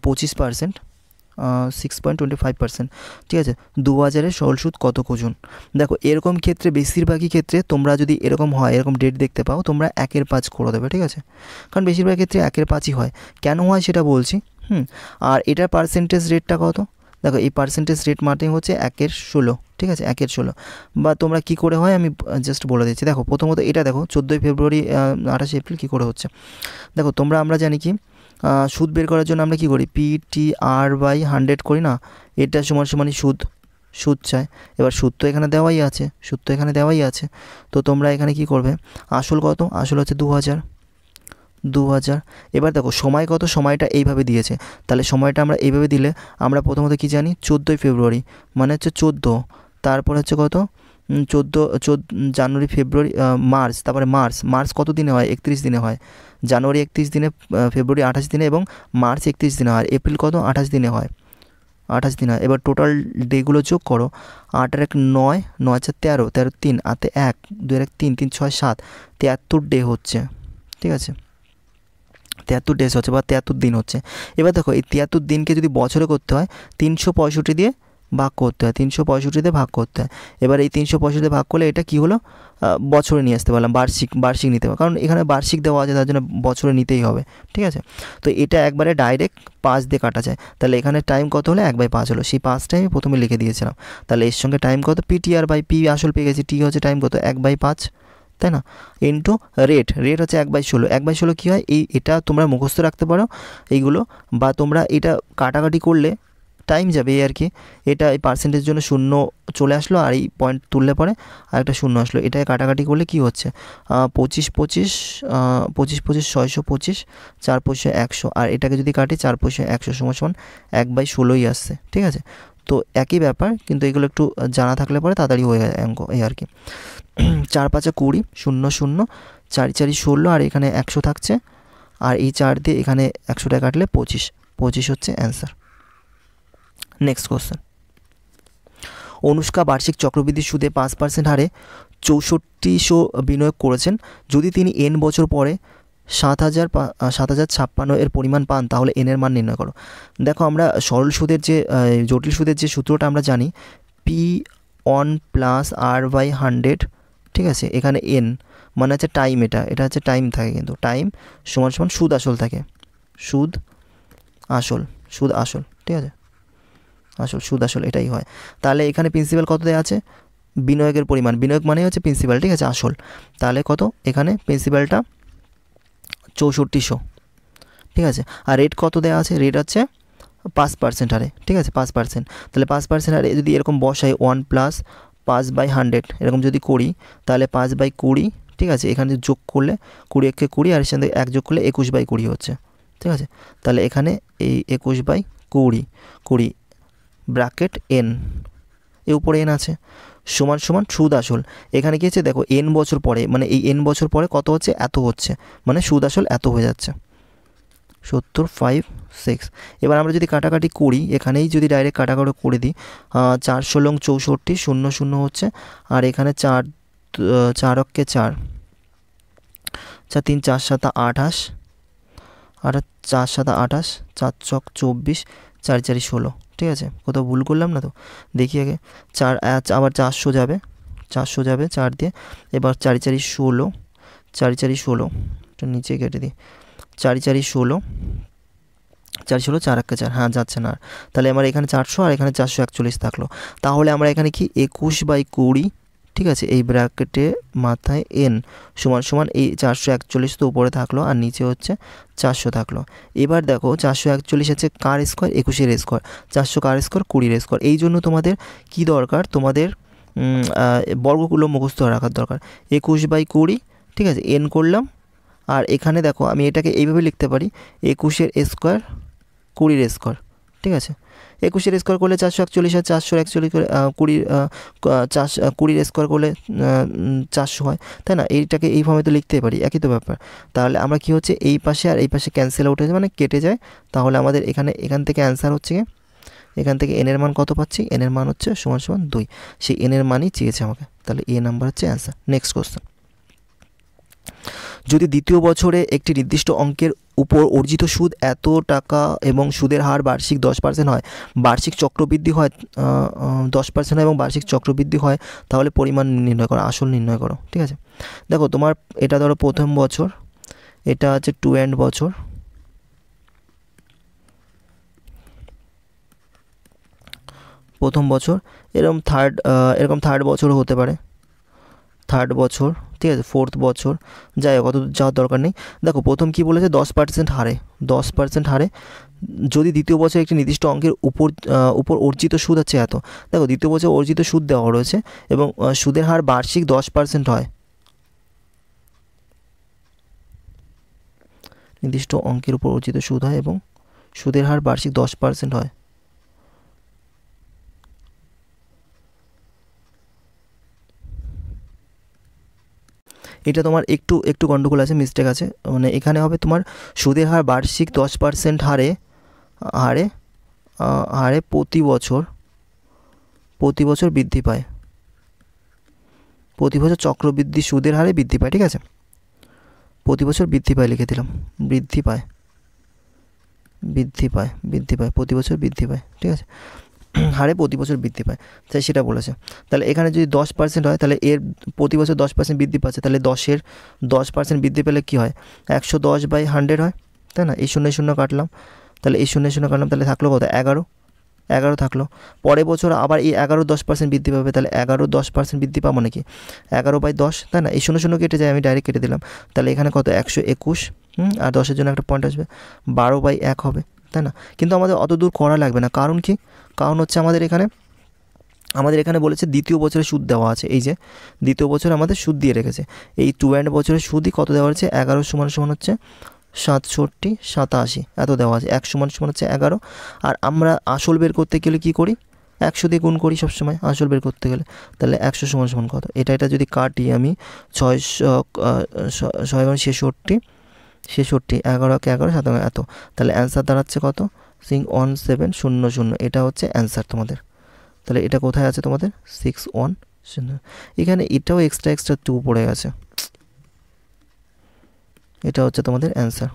25%, 6.25%, ঠিক আছে। 2000-এর সরল সুদ কত খুঁজুন। দেখো এরকম ক্ষেত্রে বেশিরভাগই ক্ষেত্রে তোমরা যদি এরকম হয়, এরকম ডেট দেখতে পাও, তোমরা 1/5 করে দেবে, ঠিক আছে, কারণ বেশিরভাগ ক্ষেত্রে 1/5ই হয়। কেন হয় সেটা বলছি। আর এটার পার্সেন্টেজ রেটটা কত, দেখো এই পার্সেন্টেজ রেট মার্কিং হচ্ছে 1/16, ঠিক আছে, 1/16। বা তোমরা কি করে হয় আমি জাস্ট বলে দিচ্ছি। দেখো প্রথমত এটা দেখো 14 ফেব্রুয়ারি 28 এপ্রিল কী করে হচ্ছে। দেখো আমরা জানি কি সুদ বের করার জন্য আমরা কি করি, PTR/100 করি না, এটা সমানই সুদ চাই। এবার সুদ তো এখানে দেওয়াই আছে, তো তোমরা এখানে কি করবে, আসল কত, আসল হচ্ছে 2000। এবার দেখো সময় কত, সময়টা এইভাবে দিয়েছে, তাহলে সময়টা আমরা এইভাবে দিলে আমরা প্রথমত কি জানি, 14 ফেব্রুয়ারি মানে হচ্ছে 14, তারপর হচ্ছে কত 14 জানুয়ারি, ফেব্রুয়ারি, মার্চ, তারপরে মার্চ কত দিনে হয়, 31 দিনে হয়। জানুয়ারি 31 দিনে, ফেব্রুয়ারি 28 দিনে এবং মার্চ 31 দিনে হয়। এপ্রিল কত, 28 দিনে হয়, 28 দিন হয়। এবার টোটাল ডেগুলো যোগ করো, 8 আর 1 9, 9 আর 4 13, 13 3 আতে 1, 2 আর 1 3, 3 6 7, 73 ডে হচ্ছে, ঠিক আছে, 73 ডেজ হচ্ছে বা 73 দিন হচ্ছে। এবার দেখো এই 73 দিনকে যদি বছরে করতে হয় 365 দিয়ে ভাগ করতে হয়, 365 দিয়ে ভাগ করতে হয়। এবার এই 365 দিয়ে ভাগ করলে এটা কি হলো, বছরে নিয়ে আসতে পারলাম, বার্ষিক নিতে হবে, কারণ এখানে বার্ষিক দেওয়া আছে, তার জন্য বছরে নিতেই হবে, ঠিক আছে। তো এটা একবারে ডাইরেক্ট 5 দিয়ে কাটা যায়, তাহলে এখানে টাইম কত হলো, 1/5 হলো। সেই 5টা আমি প্রথমে লিখে দিয়েছিলাম, তাহলে এর সঙ্গে টাইম কত, PTR/P আসল পেয়ে গেছি, টি হচ্ছে টাইম কত, 1/5, তাই না, ইন্টু রেট হচ্ছে 1/16। 1/16 কী হয়, এটা তোমরা মুখস্থ রাখতে পারো এইগুলো, বা তোমরা এটা কাটাকাটি করলে টাইম যাবে এই আর কি। এটা এই পার্সেন্টের জন্য 0 চলে আসলো, আর এই পয়েন্ট তুললে পরে আর একটা 0 আসলো, এটাকে কাটাকাটি করলে কি হচ্ছে, 25 25 625, 4 5 100, আর এটাকে যদি কাটি 4 5 100 সমান 1/16ই আসছে, ঠিক আছে। তো একই ব্যাপার, কিন্তু এগুলো একটু জানা থাকলে পরে তাড়াতাড়ি হয়ে যায় অঙ্ক, এই আর কি। 4 5 20, 0 0, 4 4 16, আর এখানে 100 থাকছে, আর এই 4 দিয়ে এখানে 100টা কাটলে 25 হচ্ছে অ্যান্সার। নেক্সট কোশ্চেন, অনুষ্কা বার্ষিক চক্রবৃদ্ধি সুদে 5% হারে 6400 বিনিয়োগ করেছেন। যদি তিনি n বছর পরে 7056 এর পরিমাণ পান, তাহলে n এর মান নির্ণয় করো। দেখো আমরা সরল সুদের যে জটিল সুদের যে সূত্রটা আমরা জানি, P1 + R/100, ঠিক আছে। এখানে n মানে হচ্ছে টাইম, এটা হচ্ছে টাইম থাকে, কিন্তু টাইম সমান সুদ আসল থাকে, সুদ আসল, ঠিক আছে, সুদ আসল এটাই হয়। তাহলে এখানে প্রিন্সিপাল কত দেওয়া আছে, বিনিয়োগের পরিমাণ, বিনিয়োগ মানে হচ্ছে প্রিন্সিপাল, ঠিক আছে, আসল। তাহলে কত, এখানে প্রিন্সিপালটা 6400, ঠিক আছে। আর রেট কত দেওয়া আছে, রেট হচ্ছে 5% হারে, ঠিক আছে, 5%। তাহলে 5% হারে যদি এরকম বসাই 1 + 5/100 এরকম যদি করি, তাহলে 5/20, ঠিক আছে। এখানে যোগ করলে 20 × 20, আর এর সঙ্গে 1 যোগ করলে 21/20 হচ্ছে, ঠিক আছে। তাহলে এখানে এই 21/20 ব্র্যাকেট n, এর উপরে n আছে, সমান সুদ আসল। এখানে কি হচ্ছে দেখো, n বছর পরে, মানে এই n বছর পরে কত হচ্ছে, এত হচ্ছে, মানে সুদ আসল এত হয়ে যাচ্ছে, 70 5 6। এবার আমরা যদি কাটাকাটি করি, এখানেই যদি ডাইরেক্ট কাটাকাটি করে দিই, 4 16 64, 0 0 হচ্ছে, আর এখানে 4 4 অক্ষে 4, 4 3 4 7 28, আর 4 7 28, 4 ছক 24, 4 4 16, ঠিক আছে। কোথাও ভুল করলাম না তো, দেখি আগে। 4 আবার 400 যাবে, 4 দিয়ে, এবার 4 4 16, 4 4 16, নিচে কেটে দিই, 4 4 16, 4 16, 4 1 4, হ্যাঁ যাচ্ছে না। তাহলে আমার এখানে 400 আর এখানে 441 থাকলো। তাহলে আমরা এখানে কি 21/20, ঠিক আছে, এই ব্র্যাকেটে মাথায় n সমান এই 441 তো উপরে থাকলো, আর নিচে হচ্ছে 400 থাকলো। এবার দেখো 441 হচ্ছে কার স্কোয়ার, 21-এর স্কোয়ার, 400 কার স্কোয়ার, 20-এর স্কোয়ার। এই জন্য তোমাদের কি দরকার, তোমাদের বর্গগুলো মুখস্থ রাখার দরকার। 21/20, ঠিক আছে, n করলাম, আর এখানে দেখো আমি এটাকে এইভাবে লিখতে পারি, 21-এর স্কোয়ার, 20-এর স্কোয়ার, ঠিক আছে। 21-এর স্কোয়ার করলে 441 হয়, 441 করে 20-এর স্কোয়ার করলে 400 হয়, তাই না। এইটাকে এই ফর্মে তো লিখতেই পারি, একই তো ব্যাপার। তাহলে আমরা কি হচ্ছে, এই পাশে আর এই পাশে ক্যান্সেল আউট হয়ে যায়, মানে কেটে যায়। তাহলে আমাদের এখান থেকে অ্যান্সার হচ্ছে কি, এখান থেকে n এর মান কত পাচ্ছি, n এর মান হচ্ছে সমান 2, সেই n এর মানই চেয়েছে আমাকে, তাহলে a নাম্বার হচ্ছে অ্যান্সার। নেক্সট কোশ্চেন, যদি দ্বিতীয় বছরে একটি নির্দিষ্ট অঙ্কের উপর অর্জিত সুদ এত টাকা এবং সুদের হার বার্ষিক 10% হয়, বার্ষিক চক্রবৃদ্ধি হয় 10% এবং বার্ষিক চক্রবৃদ্ধি হয়, তাহলে পরিমাণ নির্ণয় করো, আসল নির্ণয় করো। ঠিক আছে, দেখো তোমার এটা ধরো প্রথম বছর, এটা হচ্ছে 2 এন্ড বছর, প্রথম বছর, এরকম থার্ড বছরও হতে পারে, থার্ড বছর, ঠিক আছে, ফোর্থ বছর, যাই হোক অত যাওয়ার দরকার নেই। দেখো প্রথম কি বলেছে, 10% হারে, 10% হারে যদি দ্বিতীয় বছর একটি নির্দিষ্ট অঙ্কের উপর অর্জিত সুদ হচ্ছে এত। দেখো দ্বিতীয় বছর অর্জিত সুদ দেওয়া রয়েছে এবং সুদের হার বার্ষিক 10% হয়, নির্দিষ্ট অঙ্কের উপর অর্জিত সুদ হয় এবং সুদের হার বার্ষিক 10% হয়। এটা তোমার একটু গন্ডগোল আছে, মিস্টেক আছে, মানে এখানে হবে তোমার সুদের হার বার্ষিক 10% হারে হারে হারে প্রতি বছর বৃদ্ধি পায়, প্রতি বছর চক্রবৃদ্ধি সুদের হারে বৃদ্ধি পায়। ঠিক আছে, প্রতি বছর বৃদ্ধি পায় লিখে দিলাম, বৃদ্ধি পায় প্রতি বছর বৃদ্ধি পায়। ঠিক আছে, হারে প্রতি বছর বৃদ্ধি পায়, তাই সেটা বলেছে। তাহলে এখানে যদি 10% হয়, তাহলে এর প্রতি বছর 10% বৃদ্ধি পাচ্ছে, তাহলে 10-এর 10% বৃদ্ধি পেলে কী হয়, 110/100 হয়, তাই না? এই 0 0 কাটলাম, তাহলে এই 0 0 কাটলাম, তাহলে থাকলো কত, 11 থাকলো। পরের বছর আবার এই 11-10% বৃদ্ধি পাবে, তাহলে 11-10% বৃদ্ধি পাবো নাকি, 11/10, তাই না? এই 0 0 কেটে যায়, আমি ডাইরেক্ট কেটে দিলাম, তাহলে এখানে কত, 121, আর 10-এর জন্য একটা পয়েন্ট আসবে, 12/1 হবে, তাই না? কিন্তু আমাদের অত দূর করা লাগবে না, কারণ কি, কারণ হচ্ছে আমাদের এখানে বলেছে দ্বিতীয় বছরে সুদ দেওয়া আছে, এই যে দ্বিতীয় বছরে আমাদের সুদ দিয়ে রেখেছে, এই 2 এন্ড বছরের সুদই কত দেওয়া হচ্ছে, 11 সমান হচ্ছে 67 87 এত দেওয়া আছে, 1 সমান হচ্ছে 11। আর আমরা আসল বের করতে গেলে কি করি, 100 দিয়ে গুণ করি সবসময় আসল বের করতে গেলে, তাহলে 100 সমান কত, এটা যদি কাটি আমি 6 ছেষট্টি, 11 7 এত, তাহলে অ্যান্সার দাঁড়াচ্ছে কত, 61700, এটা হচ্ছে অ্যান্সার তোমাদের। তাহলে এটা কোথায় আছে তোমাদের, 610, এখানে এটাও এক্সট্রা 2 পড়ে গেছে, এটা হচ্ছে তোমাদের অ্যান্সার।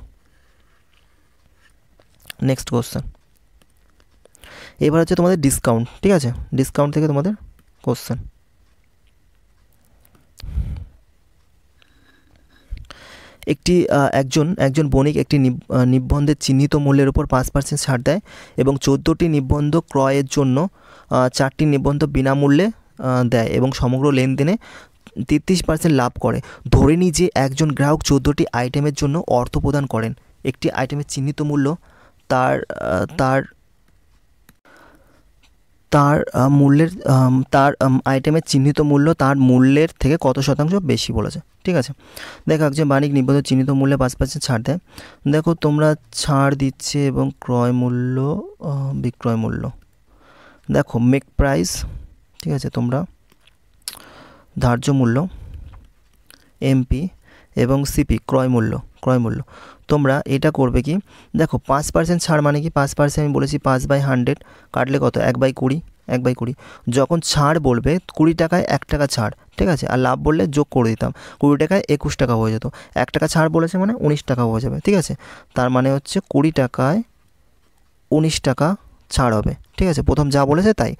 নেক্সট কোশ্চেন, এবার হচ্ছে তোমাদের ডিসকাউন্ট। ঠিক আছে, ডিসকাউন্ট থেকে তোমাদের কোশ্চেন, একজন বণিক একটি নিবন্ধের চিহ্নিত মূল্যের উপর 5% ছাড় দেয় এবং 14টি নিবন্ধ ক্রয়ের জন্য 4টি নিবন্ধ বিনামূল্যে দেয় এবং সমগ্র লেনদেনে 33% লাভ করে। ধরে নিই যে একজন গ্রাহক 14টি আইটেমের জন্য অর্থ প্রদান করেন। একটি আইটেমের চিহ্নিত মূল্য তার আইটেমের চিহ্নিত মূল্য তার মূল্যের থেকে কত শতাংশ বেশি বলেছে। ঠিক আছে, দেখো একজন বাণিজ্য নিবন্ধ চিহ্নিত মূল্যে 5% ছাড় দেয়। দেখো তোমরা ছাড় দিচ্ছে এবং ক্রয় মূল্য বিক্রয় মূল্য, দেখো মেক প্রাইস, ঠিক আছে, তোমরা ধার্য মূল্য এমপি এবং সিপি ক্রয় মূল্য তোমরা এটা করবে কি, দেখো 5% ছাড় মানে কি, 5% আমি বলেছি 5/100 কাটলে কত, 1/20, যখন ছাড় বলবে 20 টাকায় 1 টাকা ছাড়, ঠিক আছে, আর লাভ বললে যোগ করে দিতাম, 20 টাকায় 21 টাকা হয়ে যেত, 1 টাকা ছাড় বলেছে মানে 19 টাকা হয়ে যাবে। ঠিক আছে, তার মানে হচ্ছে 20 টাকায় 19 টাকা ছাড় হবে। ঠিক আছে, প্রথম যা বলেছে তাই,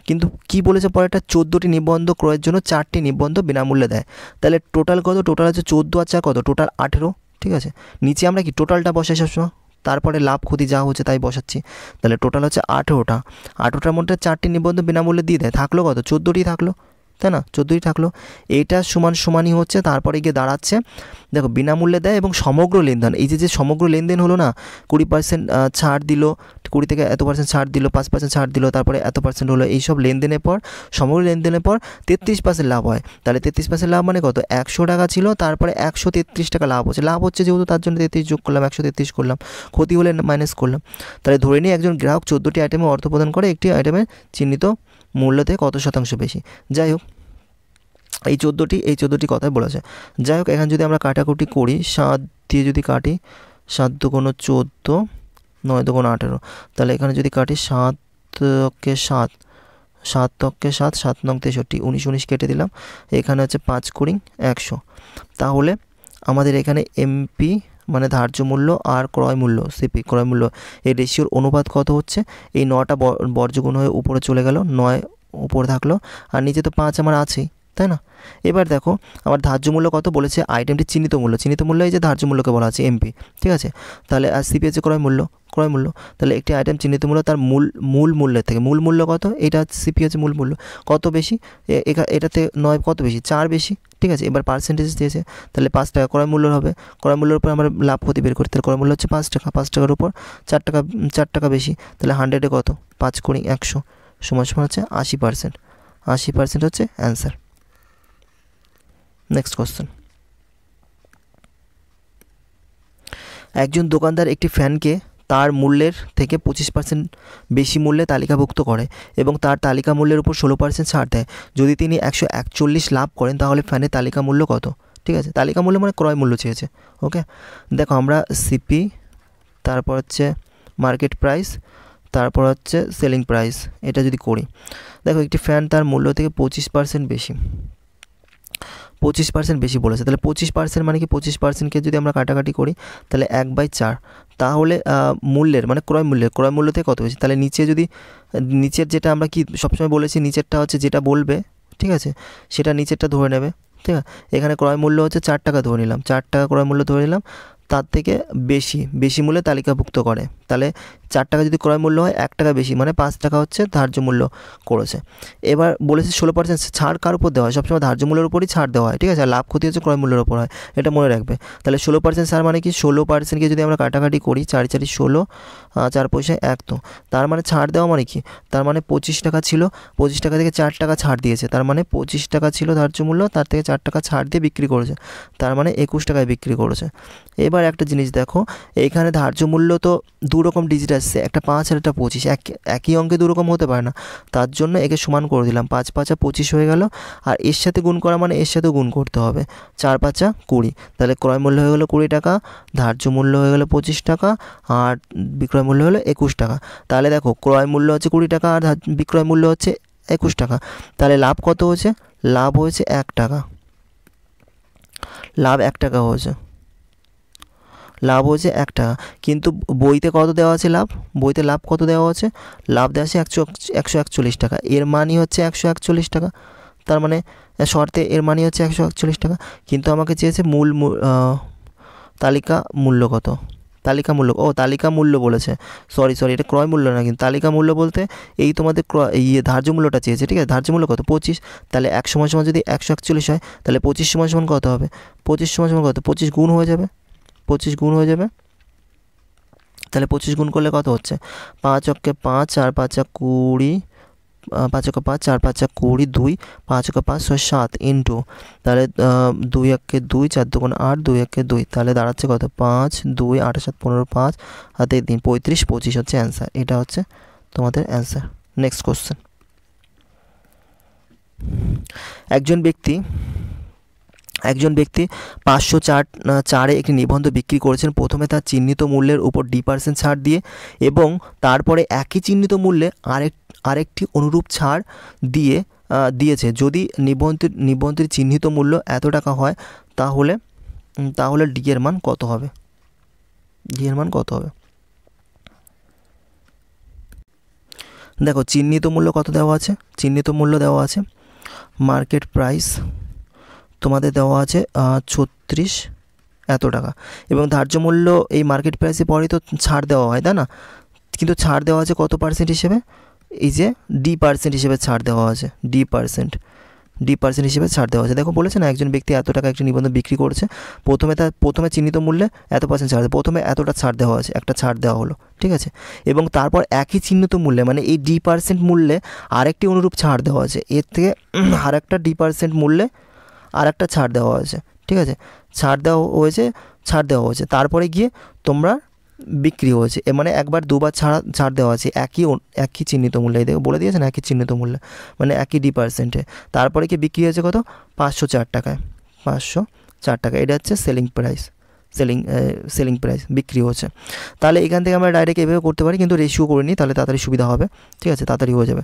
কিন্তু কি বলেছে পরেরটা, 14টি নিবন্ধ ক্রয়ের জন্য 4টি নিবন্ধ বিনামূল্যে দেয়। তাহলে টোটাল কত, টোটাল হচ্ছে 14 আর 4 কত, টোটাল 18। ঠিক আছে, নিচে আমরা কি টোটালটা বসাই সবসময়, তারপরে লাভ ক্ষতি যা হচ্ছে তাই বসাচ্ছি, তাহলে টোটাল হচ্ছে 18টার মধ্যে 4টি নিবন্ধ বিনামূল্যে দিয়ে দেয়, থাকলো কত, 14টি থাকলো, তাই না, 14ই থাকলো। এইটা সমানই হচ্ছে, তারপরে গিয়ে দাঁড়াচ্ছে, দেখো বিনামূল্যে দেয় এবং সমগ্র লেনদেন, এই যে সমগ্র লেনদেন হলো না, 20% ছাড় দিল, 20 থেকে এত % ছাড় দিল, 5% ছাড় দিল, তারপরে এত % হলো, এইসব লেনদেনের পর সমগ্র লেনদেনের পর 33% লাভ হয়। তাহলে 33% লাভ মানে কত, 100 টাকা ছিল, তারপরে 133 টাকা লাভ হচ্ছে যেহেতু তার জন্য 33 যোগ করলাম, 133 করলাম, ক্ষতি হলে মাইনাস করলাম। তাহলে ধরে নিই একজন গ্রাহক 14টি আইটেমে অর্থ প্রদান করে, একটি আইটেমের চিহ্নিত মূল্য থেকে কত শতাংশ বেশি। যাই হোক এই 14টি কথাই বলেছে। যাই হোক এখানে যদি আমরা কাটাকুটি করি, 7 দিয়ে যদি কাটি, 7 দুগুণ 14, 9 দুগুণ 18, তাহলে এখানে যদি কাটি 7 কে 7, 7 9 63, 19 কেটে দিলাম, এখানে হচ্ছে 5 কুড়ি 100, তাহলে আমাদের এখানে এমপি মানে ধার্য মূল্য আর ক্রয় মূল্য সিপি ক্রয় মূল্য এই রেশিওর অনুপাত কত হচ্ছে, এই 9টা বর্জ্যগুণ হয়ে উপরে চলে গেল, 9 উপরে থাকলো আর নিচে তো 5 আমার আছেই, তাই না? এবার দেখো আমার ধার্য মূল্য কত বলেছে, আইটেমটি চিহ্নিত মূল্য এই যে ধার্য মূল্যকে বলা আছে এমপি, ঠিক আছে? তাহলে আর সিপি হচ্ছে ক্রয় মূল্য, তাহলে একটি আইটেম চিহ্নিত মূল্য তার মূল মূল্যের থেকে, মূল মূল্য কত, এটা সিপি হচ্ছে মূল মূল্য, কত বেশি এটাতে 9 কত বেশি, 4 বেশি, ঠিক আছে? এবার পার্সেন্টেজ দিয়েছে, তাহলে 5 টাকা ক্রয় মূল্য হবে, ক্রয় মূল্যের উপর আমরা লাভ ক্ষতি বের করি, তাহলে ক্রয় মূল্য হচ্ছে 5 টাকা, 5 টাকার উপর 4 টাকা বেশি, তাহলে 100-এ কত, 5 × 100 সমান হচ্ছে 80%, 80% হচ্ছে অ্যান্সার। নেক্সট কোশ্চেন, একজন দোকানদার একটি ফ্যানকে তার মূল্যের থেকে 25% বেশি মূল্যে তালিকাভুক্ত করে এবং তার তালিকা মূল্যের উপর 16% ছাড় দেয়। যদি তিনি 141 লাভ করেন তাহলে ফ্যানের তালিকা মূল্য কত? ঠিক আছে, তালিকা মূল্য মানে ক্রয় মূল্য চেয়েছে। ওকে, দেখো আমরা সিপি, তারপর হচ্ছে মার্কেট প্রাইস, তারপর হচ্ছে সেলিং প্রাইস, এটা যদি করি, দেখো একটি ফ্যান তার মূল্য থেকে 25% বেশি, 25% বেশি বলেছে, তাহলে 25% মানে কি, 25%কে যদি আমরা কাটাকাটি করি তাহলে 1/4, তাহলে মূল্যের মানে ক্রয় মূল্য থেকে কত বেশি, তাহলে নিচে যদি নিচের যেটা আমরা কি সবসময় বলেছি, নিচেরটা হচ্ছে যেটা বলবে, ঠিক আছে, সেটা নিচেরটা ধরে নেবে, ঠিক আছে? এখানে ক্রয় মূল্য হচ্ছে 4 টাকা ধরে নিলাম, 4 টাকা ক্রয় মূল্য ধরে নিলাম, তার থেকে বেশি মূল্যে তালিকাভুক্ত করে, তাহলে 4 টাকা যদি ক্রয় মূল্য হয় 1 টাকা বেশি মানে 5 টাকা হচ্ছে ধার্য মূল্য করেছে। এবার বলেছে 16% ছাড় কার উপর দেওয়া হয়, সবসময় ধার্য মূল্যের উপরই ছাড় দেওয়া হয়, ঠিক আছে? আর লাভ ক্ষতি হচ্ছে ক্রয় মূল্যের উপর হয়, এটা মনে রাখবে। তাহলে 16% ছাড় মানে কি, 16%কে যদি আমরা কাটাকাটি করি, 4 × 4 = 16, 4 পয়সায় 1, তো তার মানে ছাড় দেওয়া মানে কি, তার মানে 25 টাকা ছিল, 25 টাকা থেকে 4 টাকা ছাড় দিয়েছে, তার মানে 25 টাকা ছিল ধার্য মূল্য, তার থেকে 4 টাকা ছাড় দিয়ে বিক্রি করেছে, তার মানে 21 টাকায় বিক্রি করেছে। এবার একটা জিনিস দেখো, এইখানে ধার্য মূল্য তো দু রকম ডিজিট আসছে, একটা 5 আর একটা 25, একই অঙ্কে দু রকম হতে পারে না, তার জন্য একে সমান করে দিলাম, 5 × 5 = 25 হয়ে গেল, আর এর সাথে গুণ করা মানে এর সাথেও গুণ করতে হবে, 4 × 5 = 20, তাহলে ক্রয় মূল্য হয়ে গেলো 20 টাকা, ধার্য মূল্য হয়ে গেলো 25 টাকা, আর বিক্রয় মূল্য হলো 21 টাকা। তাহলে দেখো ক্রয় মূল্য হচ্ছে 20 টাকা আর বিক্রয় মূল্য হচ্ছে 21 টাকা, তাহলে লাভ কত হয়েছে, লাভ হয়েছে 1 টাকা, লাভ 1 টাকা হয়েছে, লাভ হয়েছে 1 টাকা। কিন্তু বইতে কত দেওয়া আছে লাভ, বইতে লাভ কত দেওয়া আছে, লাভ দেওয়া আছে 141 টাকা, এর মানই হচ্ছে 141 টাকা, তার মানে শর্তে এর মানই হচ্ছে 141 টাকা, কিন্তু আমাকে চেয়েছে তালিকা মূল্য কত, তালিকা মূল্য বলেছে, সরি এটা ক্রয় মূল্য না, কিন্তু তালিকা মূল্য বলতে এই তোমাদের ধার্য মূল্যটা চেয়েছে, ঠিক আছে? ধার্য মূল্য কত, 25, তাহলে 1 সমান যদি 141 হয় তাহলে 25 সমান কত হবে, 25 সমান কত, 25 গুণ হয়ে যাবে, 25 গুণ হয়ে যাবে, তাহলে 25 গুণ করলে কত হচ্ছে, 5 × 5, 4 × 5 = 20, 5 × 5, 4 × 5 = 20, 2, 5 × 5 = 7 ইন্টু, তাহলে 2 × 1 = 2, 4 × 2 = 8, 2 × 1 = 2, তাহলে দাঁড়াচ্ছে কত, 5, 2, 8, 7, 15, 5 হাতে 3, 35, 25 হচ্ছে অ্যান্সার, এটা হচ্ছে তোমাদের অ্যান্সার। নেক্সট কোশ্চেন, একজন ব্যক্তি 504 একটি নিবন্ধ বিক্রি করেছেন, প্রথমে তার চিহ্নিত মূল্যের উপর D% ছাড় দিয়ে এবং তারপরে একই চিহ্নিত মূল্যে আরেকটি অনুরূপ ছাড় দিয়েছে। যদি নিবন্ধের চিহ্নিত মূল্য এত টাকা হয় তাহলে ডি এর মান কত হবে, দেখো চিহ্নিত মূল্য কত দেওয়া আছে, মার্কেট প্রাইস তোমাদের দেওয়া আছে 36 এত টাকা, এবং ধার্য মূল্য এই মার্কেট প্রাইসে পরেই তো ছাড় দেওয়া হয়, তাই না? কিন্তু ছাড় দেওয়া আছে কত পার্সেন্ট হিসেবে, এই যে D% হিসেবে ছাড় দেওয়া আছে, D% হিসেবে ছাড় দেওয়া আছে। দেখো বলেছে না, একজন ব্যক্তি এত টাকা একটি নিবন্ধ বিক্রি করেছে, প্রথমে চিহ্নিত মূল্যে এত % ছাড়, প্রথমে এতটা ছাড় দেওয়া আছে, একটা ছাড় দেওয়া হলো, ঠিক আছে? এবং তারপর একই চিহ্নিত মূল্যে মানে এই D% মূল্যে আরেকটি অনুরূপ ছাড় দেওয়া আছে, এর থেকে আরেকটা D% মূল্যে আরেকটা ছাড় দেওয়া আছে, ঠিক আছে? ছাড় দেওয়া হয়েছে, তারপরে গিয়ে তোমরা বিক্রি হয়েছে, মানে একবার দুবার ছাড় দেওয়া আছে একই চিহ্নিত মূল্যে, এই দেখো বলে দিয়েছে না, একই চিহ্নিত মূল্যে মানে একই D%-এ, তারপরে কি বিক্রি হয়েছে কত, 504 টাকায়, 504 টাকা, এটা হচ্ছে সেলিং প্রাইস বিক্রি হচ্ছে। তাহলে এখান থেকে আমরা ডাইরেক্ট এভাবে করতে পারি, কিন্তু রেশিও করে নিই, তাহলে তাড়াতাড়ি সুবিধা হবে, ঠিক আছে? তাড়াতাড়ি হয়ে যাবে।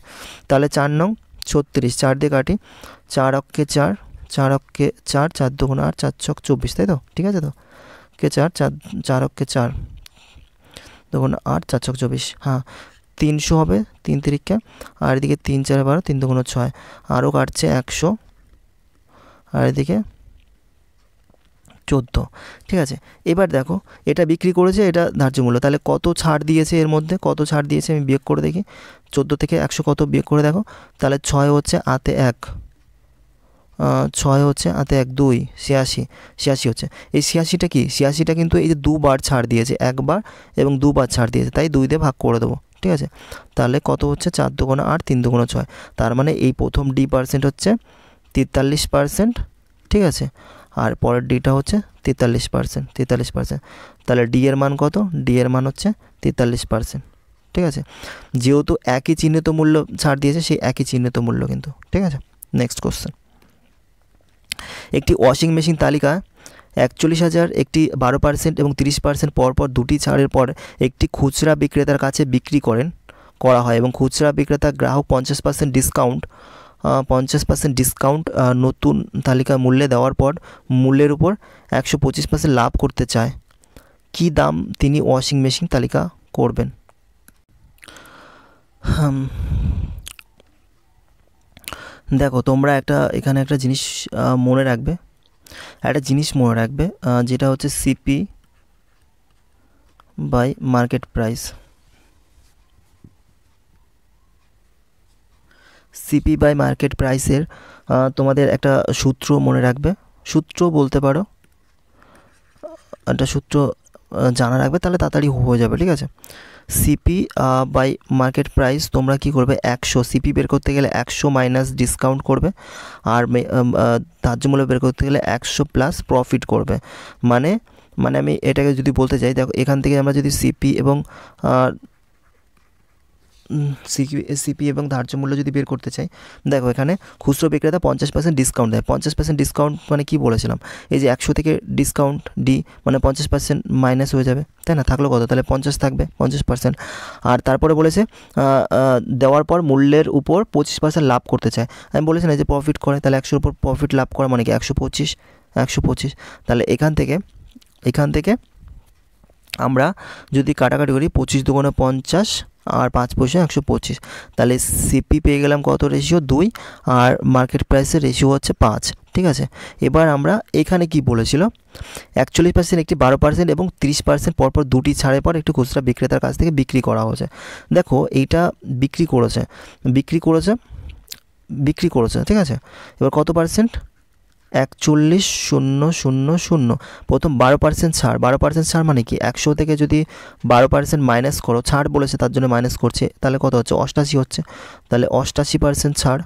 তাহলে 4 নং 36, 4 দিয়ে কাটি, 4 অক্ষে 4, 4 অক্ষে 4, 4 দুগুণ 8, 4 ছক 24, তাই তো? ঠিক আছে তো? কে 4, 4 অক্ষে 4 দুগুণ 8, 4 ছক 24, হ্যাঁ 300 হবে 3 তিরিক্ষা, আর এদিকে 3 4 12, 3 দুগুণ 6, আরও কাটছে 100, আর এদিকে 14। ঠিক আছে, এবার দেখো এটা বিক্রি করেছে, এটা ধার্য মূল্য, তাহলে কত ছাড় দিয়েছে এর মধ্যে, কত ছাড় দিয়েছে আমি বিয়োগ করে দেখি। 14 থেকে 100 কত বিয়োগ করে দেখো, তাহলে 6 হচ্ছে আতে 1, 6 হচ্ছে আতে 1, 2, 86, 86 হচ্ছে। এই 86টা কি, 86টা কিন্তু এই যে দুবার ছাড় দিয়েছে, একবার এবং দুবার ছাড় দিয়েছে, তাই 2 দিয়ে ভাগ করে দেবো। ঠিক আছে, তাহলে কত হচ্ছে 4 দুগুণ 8, 3 দুগুণ 6, তার মানে এই প্রথম ডি পার্সেন্ট হচ্ছে 43%। ঠিক আছে, আর পরের ডিটা হচ্ছে 43%, 43%। তাহলে ডি এর মান কত, ডি এর মান হচ্ছে 43%। ঠিক আছে, যেহেতু একই চিহ্নিত মূল্য ছাড় দিয়েছে, সেই একই চিহ্নিত মূল্য কিন্তু। ঠিক আছে, নেক্সট কোশ্চেন। একটি ওয়াশিং মেশিন তালিকা 41,000 একটি 12% এবং 30% পরপর দুটি ছাড়ের পর একটি খুচরা বিক্রেতার কাছে বিক্রি করা হয়, এবং খুচরা বিক্রেতা গ্রাহক 50% ডিসকাউন্ট 50% ডিসকাউন্ট নতুন তালিকা মূল্যে দেওয়ার পর মূল্যের উপর 125% লাভ করতে চায়। কী দাম তিনি ওয়াশিং মেশিন তালিকা করবেন? দেখো তোমরা এখানে একটা জিনিস মনে রাখবে, যেটা হচ্ছে CP by market price. CP by market প্রাইসের তোমাদের একটা সূত্র মনে রাখবে, সূত্র বলতে পারো, একটা সূত্র জানা রাখবে, তাহলে তাড়াতাড়ি হয়ে যাবে। ঠিক আছে, সিপি বাই মার্কেট প্রাইস তোমরা কি করবে, 100 সিপি বের করতে গেলে 100 মাইনাস ডিসকাউন্ট করবে, আর ধার্য মূল্য বের করতে গেলে 100 প্লাস প্রফিট করবে। মানে আমি এটাকে যদি বলতে চাই, দেখো এখান থেকে আমরা যদি সিপি এবং ধার্য মূল্য যদি বের করতে চাই, দেখো এখানে খুচরো বিক্রেতা 50% ডিসকাউন্ট দেয়। 50% ডিসকাউন্ট মানে কি বলেছিলাম, এই যে 100 থেকে ডিসকাউন্ট ডি মানে 50% মাইনাস হয়ে যাবে, তাই না? থাকলো কত, তাহলে 50 থাকবে, 50%। আর তারপরে বলেছে দেওয়ার পর মূল্যের উপর 25% লাভ করতে চায়। আমি বলেছি না যে প্রফিট করে, তাহলে 100-র উপর প্রফিট লাভ করা মানে কি 125। তাহলে এখান থেকে আমরা যদি কাটাকাটি করি, 25 দুগুণে 50 আর 5 পয়সা 125, তাহলে সিপি পেয়ে গেলাম কত রেশিও 2, আর মার্কেট প্রাইসের রেশিও হচ্ছে 5। ঠিক আছে, এবার আমরা এখানে কি বলেছিল, 41% একটি 12% এবং 30% পরপর দুটি ছাড়ের পর একটি খুচরা বিক্রেতার কাছ থেকে বিক্রি করা হয়েছে। দেখো এইটা বিক্রি করেছে। ঠিক আছে, এবার কত পার্সেন্ট, 41,000, প্রথম 12% ছাড়। 12% ছাড় মানে কি, 100 থেকে যদি 12% মাইনাস করো, ছাড় বলেছে তার জন্য মাইনাস করছে, তাহলে কত হচ্ছে, 88 হচ্ছে। তাহলে 88% ছাড়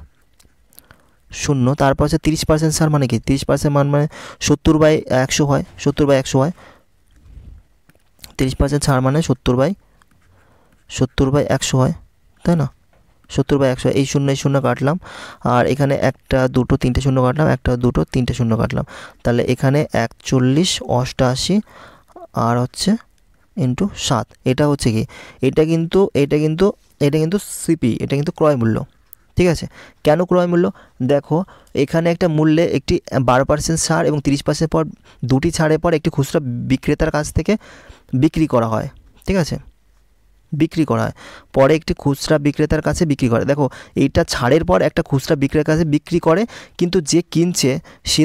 0, তারপর হচ্ছে 30% ছাড় মানে কি, 30% মানে 70/100 হয়, 70/100 হয়। 30% ছাড় মানে 70/100 হয়, তাই না? 70/100, এই শূন্য কাটলাম, আর এখানে 1 2 3 শূন্য কাটলাম, 1 2 3 শূন্য কাটলাম, তাহলে এখানে 41, 88 আর হচ্ছে ইন্টু 7। এটা হচ্ছে কি, এটা কিন্তু সিপি, এটা কিন্তু ক্রয় মূল্য। ঠিক আছে, কেন ক্রয় মূল্য, দেখো এখানে একটা মূল্যে একটি 12% ছাড় এবং 30% পর দুটি ছাড়ের পর একটি খুচরা বিক্রেতার কাছ থেকে বিক্রি করা হয়। ঠিক আছে, পরে একটি খুচরা বিক্রেতার কাছে বিক্রি করে। দেখো এইটা ছাড়ের পর একটা খুচরা বিক্রেতার কাছে বিক্রি করে, কিন্তু যে কিনছে সে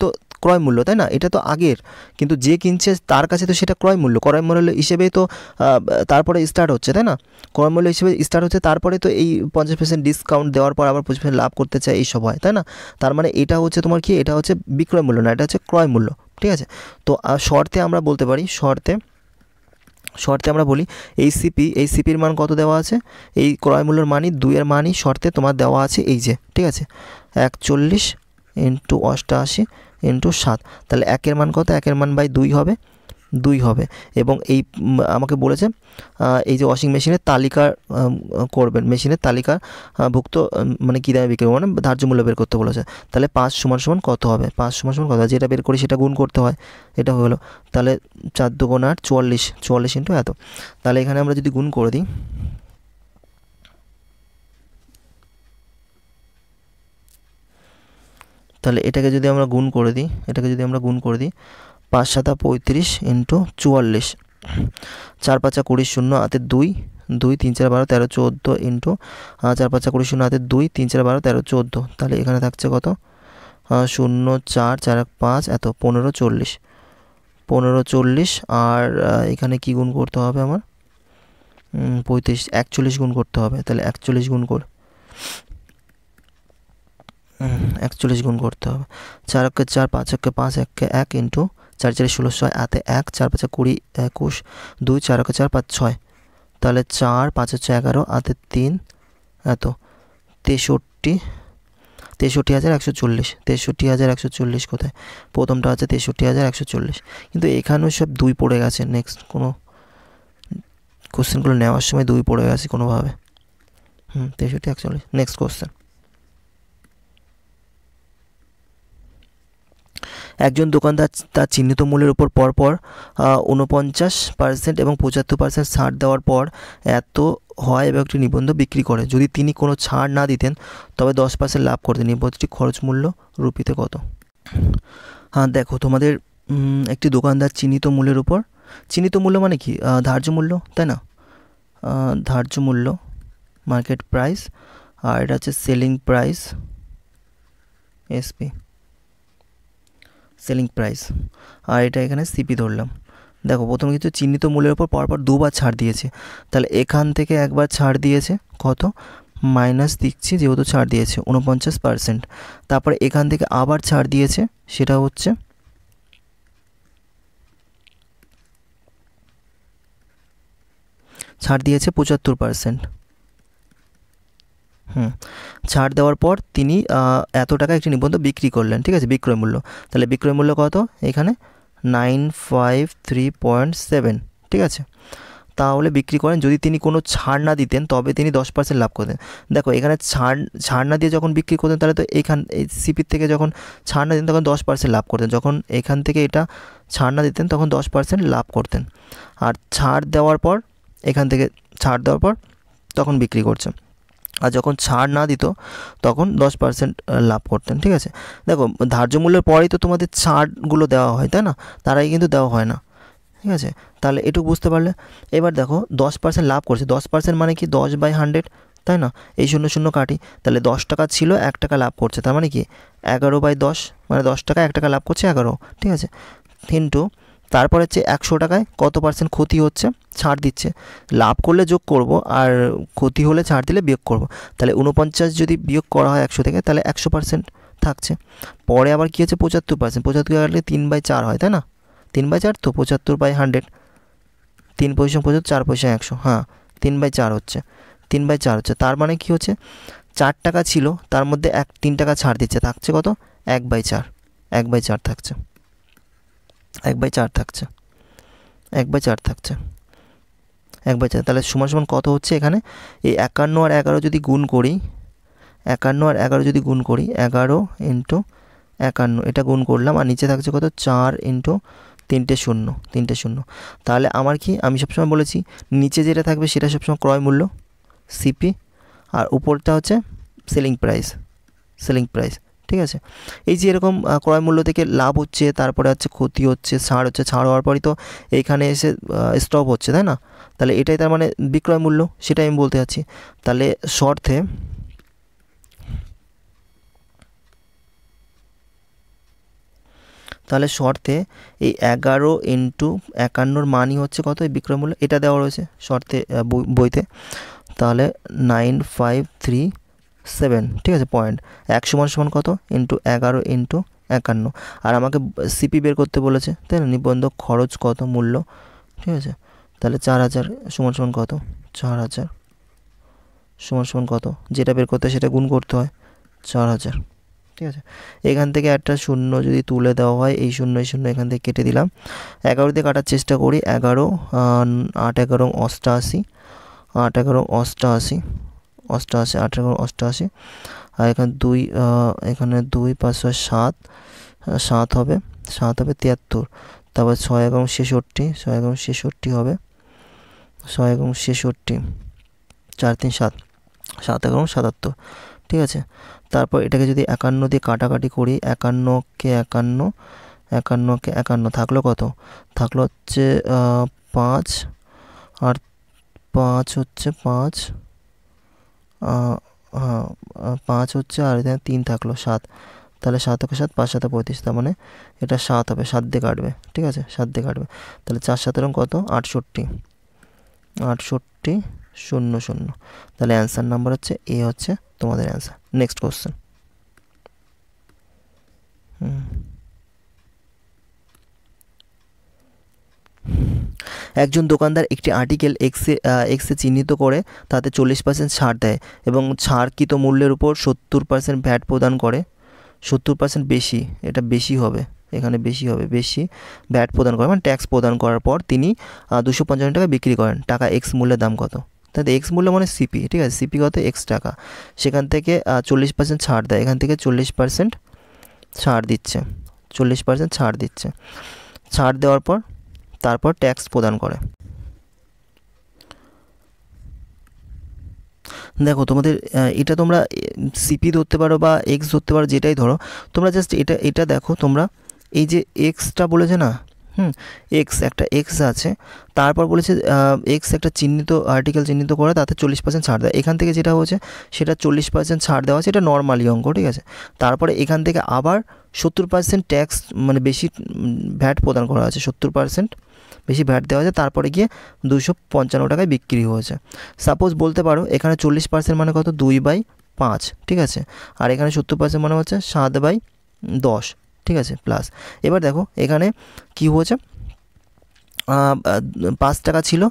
তো ক্রয় মূল্য, তাই না? এটা তো আগের, কিন্তু যে কিনছে তার কাছে তো সেটা ক্রয় মূল্য হিসেবে তো তারপরে স্টার্ট হচ্ছে, তাই না? ক্রয় মূল্য হিসেবে স্টার্ট হচ্ছে, তারপরে তো এই 50% ডিসকাউন্ট দেওয়ার পর আবার 25% লাভ করতে চায়, এইসব হয়, তাই না? তার মানে এটা হচ্ছে তোমার কি, এটা হচ্ছে বিক্রয় মূল্য না, এটা হচ্ছে ক্রয় মূল্য। ঠিক আছে, তো শর্তে আমরা বলতে পারি, শর্তে আমরা বলি এই সিপির মান কত দেওয়া আছে, এই ক্রয় মূল্যের মানই 2 এর মানই শর্তে তোমার দেওয়া আছে, এই যে। ঠিক আছে, 41 × 88 × 7, তাহলে 1 এর মান কত, 1 এর মান বাই 2 হবে। এবং এই আমাকে বলেছে এই যে ওয়াশিং মেশিনের তালিকা করবেন, মেশিনের তালিকা ভুক্ত মানে কী দামে বিক্রি, মানে ধার্য মূল্য বের করতে বলেছে। তাহলে 5 সমান কত হবে, 5 সমান কত হবে, যেটা বের করি সেটা গুণ করতে হয়, এটা হলো। তাহলে 4 2 8 44 ইন্টু এত। তাহলে এখানে আমরা যদি গুণ করে দিই, তাহলে এটাকে যদি আমরা গুণ করে দিই, 5 7 35 ইন্টু 44, 4 5 20 শূন্য হাতে 2, 2 3 4 12 13 14 ইন্টু 4 5 20 শূন্য হাতে 2 3 4 12 13 14, তাহলে এখানে থাকছে কত 0 4 4 1 5 এত 15 40, 15 40 আর এখানে কি গুণ করতে হবে আমার 35 41 গুণ করতে হবে, তাহলে 41 গুণ করে 41 গুণ করতে হবে, 4 1 4 5 1 5 1 1 ইন্টু 4 4 16 6 হাতে 1 4 5 20 21 2 4 1 4 5 6, তাহলে 4 5 11 হাতে 3 এত 63 63,140, 63,140 কোথায়, প্রথমটা আছে 63,140, কিন্তু এখানেও সব 2 পড়ে গেছে, নেক্সট কোনো কোশ্চেনগুলো নেওয়ার সময় 2 পড়ে গেছে কোনোভাবে। 63,140, নেক্সট কোশ্চেন। একজন দোকানদার তার চিহ্নিত মূল্যের উপর পরপর 49% এবং 75% ছাড় দেওয়ার পর এত হয় এবং একটি নিবন্ধ বিক্রি করে। যদি তিনি কোনো ছাড় না দিতেন তবে 10% লাভ করতেন। নিবন্ধটি খরচ মূল্য রুপিতে কত? হ্যাঁ দেখো, তোমাদের একটি দোকানদার চিহ্নিত মূল্যের উপর, চিহ্নিত মূল্য মানে কি ধার্য মূল্য, তাই না, ধার্য মূল্য মার্কেট প্রাইস, আর এটা হচ্ছে selling price SP, selling price, আর এটা এখানে সিপি ধরলাম। দেখো প্রথম কিছু চিহ্নিত মূল্যের উপর পরপর 2 বার ছাড় দিয়েছে, তাহলে এখান থেকে একবার ছাড় দিয়েছে কত মাইনাস দিচ্ছি যেহেতু ছাড় দিয়েছে 49%, তারপরে এখান থেকে আবার ছাড় দিয়েছে সেটা হচ্ছে ছাড় দিয়েছে 75%। ছাড় দেওয়ার পর তিনি এত টাকা একটি নিবন্ধ বিক্রি করলেন, ঠিক আছে, বিক্রয় মূল্য, তাহলে বিক্রয় মূল্য কত এখানে 953.7, ঠিক আছে, তাহলে বিক্রি করেন। যদি তিনি কোনো ছাড় না দিতেন তবে তিনি 10% লাভ করতেন। দেখো এখানে ছাড় না দিয়ে যখন বিক্রি করতেন তাহলে তো এই সিপির থেকে যখন ছাড় না দিতেন তখন 10% লাভ করতেন, যখন এখান থেকে এটা ছাড় না দিতেন তখন 10% লাভ করতেন, আর ছাড় দেওয়ার পর এখান থেকে ছাড় দেওয়ার পর তখন বিক্রি করছে, আর যখন ছাড় না দিত তখন 10% লাভ করতেন, ঠিক আছে। দেখো ধার্য মূল্যের পরেই তো তোমাদের ছাড়গুলো দেওয়া হয়, তাই না, তারাই কিন্তু দেওয়া হয় না, ঠিক আছে, তাহলে এটুকু বুঝতে পারলে। এবার দেখো 10% লাভ করছে, 10% মানে কি 10/100, তাই না, এই 0 0 কাটি, তাহলে 10 টাকা ছিল 1 টাকা লাভ করছে, তার মানে কি 11/10, মানে 10 টাকা 1 টাকা লাভ করছে 11, ঠিক আছে, কিন্তু তারপর হচ্ছে 100 টাকায় কত পার্সেন্ট ক্ষতি হচ্ছে, ছাড় দিচ্ছে, লাভ করলে যোগ করব আর ক্ষতি হলে ছাড় দিলে বিয়োগ করব, তাহলে 49 যদি বিয়োগ করা হয় 100 থেকে তাহলে 100% থাকছে। পরে আবার কী হচ্ছে 75%, 75 কাটলে 3/4 হয়, তাই না, 3/4 তো 75/100, 3 পয়সা 75, 4 পয়সা 100, হ্যাঁ 3/4 হচ্ছে, 3/4 হচ্ছে, তার মানে কি হচ্ছে 4 টাকা ছিল তার মধ্যে 3 টাকা ছাড় দিচ্ছে, থাকছে কত 1/4, 1/4 থাকছে, 1/4 থাকছে, 1/4 থাকছে, 1/4, তাহলে সমান সমান কত হচ্ছে এখানে এই 51 আর 11 যদি গুণ করি, 51 আর 11 যদি গুণ করি, 11 ইন্টু 51 এটা গুণ করলাম, আর নিচে থাকছে কত 4 ইন্টু 3টে শূন্য, 3টে শূন্য, তাহলে আমার কি আমি সবসময় বলেছি নিচে যেটা থাকবে সেটা সবসময় ক্রয় মূল্য সিপি, আর উপরটা হচ্ছে সেলিং প্রাইস, সেলিং প্রাইস, ঠিক আছে। এই যে এরকম ক্রয় মূল্য থেকে লাভ হচ্ছে, তারপরে হচ্ছে ক্ষতি হচ্ছে, ছাড় হচ্ছে, ছাড় হওয়ার পরই তো এইখানে এসে স্টপ হচ্ছে, তাই না, তাহলে এটাই তার মানে বিক্রয় মূল্য, সেটাই আমি বলতে চাচ্ছি। তাহলে শর্তে এই 11 ইন্টু 51 মানই হচ্ছে কত এই বিক্রয় মূল্য, এটা দেওয়া রয়েছে শর্তে বইতে, তাহলে 9537, ঠিক আছে, পয়েন্ট 1 সমান সমান কত ইন্টু 11 ইন্টু 51, আর আমাকে সিপি বের করতে বলেছে, তাই না, নিবন্ধ খরচ কত মূল্য, ঠিক আছে, তাহলে 4000 সমান সমান কত 4000 সমান সমান কত, যেটা বের করতে সেটা গুণ করতে হয় 4000, ঠিক আছে। এখান থেকে একটা শূন্য যদি তুলে দেওয়া হয়, এই শূন্য এখান থেকে কেটে দিলাম, 11 দিয়ে কাটার চেষ্টা করি, 11 8 11 88, 8 11 88, 88 8 11 88, আর এখানে 2 এখানে 2 5 6 7, 7 হবে 73, তারপর 6 11 66, 6 11 66 হবে, 6 11 66, 4 3 7, 7 11 77, ঠিক আছে। তারপর এটাকে যদি 51 দিয়ে কাটাকাটি করি, 51কে 51, 51কে 51 থাকলো কত, থাকলো হচ্ছে 5, আর 5 হচ্ছে 5, হ্যাঁ 5 হচ্ছে, আর এখানে 3 থাকলো 7, তাহলে 7 ওকে 7, 5 7 35, তার মানে এটা 7 হবে, 7 দিয়ে কাটবে, ঠিক আছে 7 দিয়ে কাটবে, তাহলে 4 7 কত 68, 68 0 0, তাহলে অ্যান্সার নাম্বার হচ্ছে এ হচ্ছে তোমাদের অ্যান্সার। Next question. একজন দোকানদার একটি আর্টিকেল এক্সে চিহ্নিত করে তাতে 40% ছাড় দেয় এবং ছাড়কৃত মূল্যের উপর 70% ভ্যাট প্রদান করে। 70% বেশি, এটা বেশি হবে, এখানে বেশি হবে, বেশি ভ্যাট প্রদান করে মানে ট্যাক্স প্রদান করার পর তিনি 255 টাকা বিক্রি করেন। টাকা এক্স মূল্যের দাম কত? তাতে এক্স মূল্য মানে সিপি, ঠিক আছে, সিপি কত এক্স টাকা, সেখান থেকে 40% ছাড় দেয়, এখান থেকে 40% ছাড় দিচ্ছে, 40% ছাড় দিচ্ছে, ছাড় দেওয়ার পর তারপর ট্যাক্স প্রদান করে। দেখো তোমাদের এটা তোমরা সিপি ধরতে পারো বা এক্স ধরতে পারো, যেটাই ধরো তোমরা জাস্ট এটা দেখো, তোমরা এই যে এক্সটা বলেছে না, এক্স একটা এক্স আছে, তারপর বলেছে এক্স একটা চিহ্নিত আর্টিকেল চিহ্নিত করে তাতে 40% ছাড় দেয়, এখান থেকে যেটা হচ্ছে সেটা 40% ছাড় দেওয়া আছে, এটা নর্মালি অঙ্ক, ঠিক আছে। তারপরে এখান থেকে আবার 70% ট্যাক্স মানে বেশি ভ্যাট প্রদান করা আছে, 70% বেশি ভ্যাট দেওয়া আছে, তারপরে গিয়ে 255 টাকায় বিক্রি হয়েছে। সাপোজ বলতে পারো এখানে 40% মানে কত 2/5, ঠিক আছে, আর এখানে 70% মানে হচ্ছে 7/10, ঠিক আছে, প্লাস। এবার দেখো এখানে কি হয়েছে, 5 টাকা ছিল,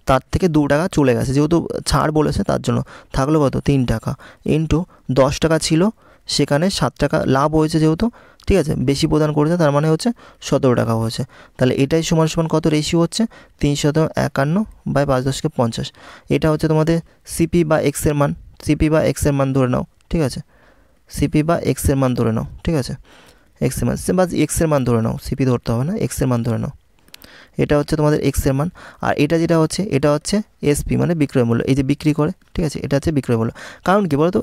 তার থেকে 2 টাকা চলে গেছে, যেহেতু ছাড় বলেছে তার জন্য থাকলো কত 3 টাকা, ইন্টু 10 টাকা ছিল, সেখানে 7 টাকা লাভ হয়েছে যেহেতু, ঠিক আছে, বেশি প্রদান করেছে, তার মানে হচ্ছে 17 টাকা হয়েছে। তাহলে এটাই সমান সমান কত রেশিও হচ্ছে 351/5×10⁻50, এটা হচ্ছে তোমাদের সিপি বা এক্সের মান, সিপি বা এক্সের মান ধরে নাও, ঠিক আছে, সিপি বা এক্সের মান ধরে নাও, ঠিক আছে, এক্সের মান বা এক্সের মান ধরে নাও, সিপি ধরতে হবে না, এক্সের মান ধরে নাও, এটা হচ্ছে তোমাদের এক্সের মান। আর এটা যেটা হচ্ছে এটা হচ্ছে এসপি মানে বিক্রয় মূল্য, এই যে বিক্রি করে, ঠিক আছে, এটা হচ্ছে বিক্রয় মূল্য। কারণ কি বলো তো,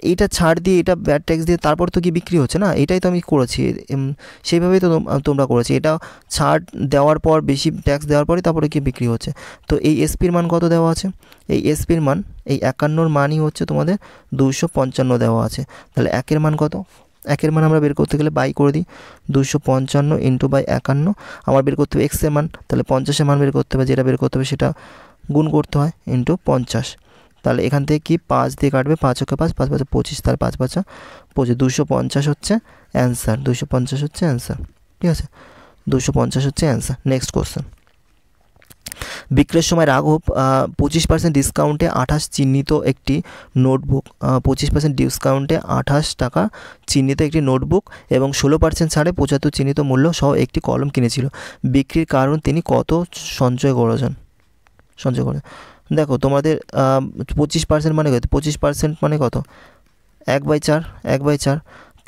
এইটা ছাড় দিয়ে এটা ব্যাড ট্যাক্স দিয়ে তারপর তো কি বিক্রি হচ্ছে না, এটাই তো আমি করেছি, সেইভাবেই তো তোমরা করেছি, এটা ছাড় দেওয়ার পর বেশি ট্যাক্স দেওয়ার পরে তারপরে কি বিক্রি হচ্ছে। তো এই এসপির মান কত দেওয়া আছে, এই এসপির মান এই 51-র মানই হচ্ছে তোমাদের 255 দেওয়া আছে। তাহলে একের মান কত, একের মান আমরা বের করতে গেলে বাই করে দিই, 255 ইন্টু বাই 51, আমার বের করতে হবে এক্সের মান, তাহলে 50-এর মান বের করতে হবে, যেটা বের করতে হবে সেটা গুণ করতে হয় ইন্টু 50, তাহলে এখান থেকে কি 5 দিয়ে কাটবে, 5 ওকে 5, 5 5 25, তাহলে 5 5 25, 250 হচ্ছে অ্যান্সার, 250 হচ্ছে অ্যান্সার, ঠিক আছে, 250 হচ্ছে অ্যান্সার। Next question. বিক্রয়ের সময় রাঘব 25% ডিসকাউন্টে 28 চিহ্নিত একটি নোটবুক, 25% ডিসকাউন্টে 28 টাকা চিহ্নিত একটি নোটবুক এবং 16% ছাড়ে 75 চিহ্নিত মূল্য সহ একটি কলম কিনেছিল। বিক্রির কারণ তিনি কত সঞ্চয় করেছেন? দেখো তোমাদের 25% মানে কত, 25% মানে কত 1/4, 1/4,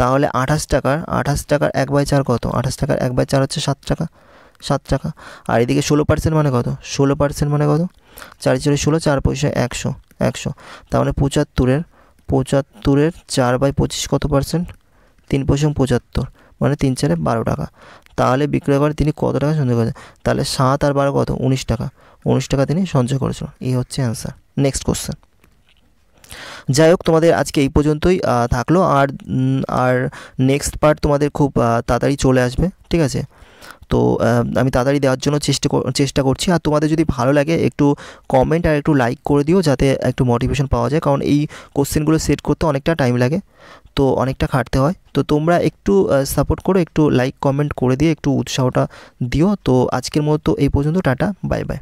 তাহলে 28 টাকার 1/4 কত, 28 টাকার 1/4 হচ্ছে 7 টাকা, 7 টাকা। আর এদিকে 16% মানে কত, 16% মানে কত, 4 4 16, 4 পয়সা 100, 100, তার মানে 75-এর 4/25 কত পার্সেন্ট, 3 পয়সা 75, মানে 3 4 12 টাকা। তাহলে বিক্রয় করে তিনি কত টাকা সঞ্চয় করেছেন? তাহলে 7 আর 12 কত, 19 টাকা, 19 টাকা তিনি সঞ্চয় করেছিল। এই হচ্ছে অ্যান্সার। Next question. যাই হোক, তোমাদের আজকে এই পর্যন্তই থাকলো, আর নেক্সট পার্ট তোমাদের খুব তাড়াতাড়ি চলে আসবে, ঠিক আছে। তো আমি তাড়াতাড়ি দেওয়ার জন্য চেষ্টা করছি। আর তোমাদের যদি ভালো লাগে একটু কমেন্ট আর একটু লাইক করে দিও, যাতে একটু মোটিভেশন পাওয়া যায়, কারণ এই কোশ্চেনগুলো সেট করতে অনেকটা টাইম লাগে, তো অনেকটা খাটতে হয়। তো তোমরা একটু সাপোর্ট করো, একটু লাইক কমেন্ট করে দিয়ে একটু উৎসাহটা দিও। তো আজকের মতো এই পর্যন্ত, টাটা, বাই বাই।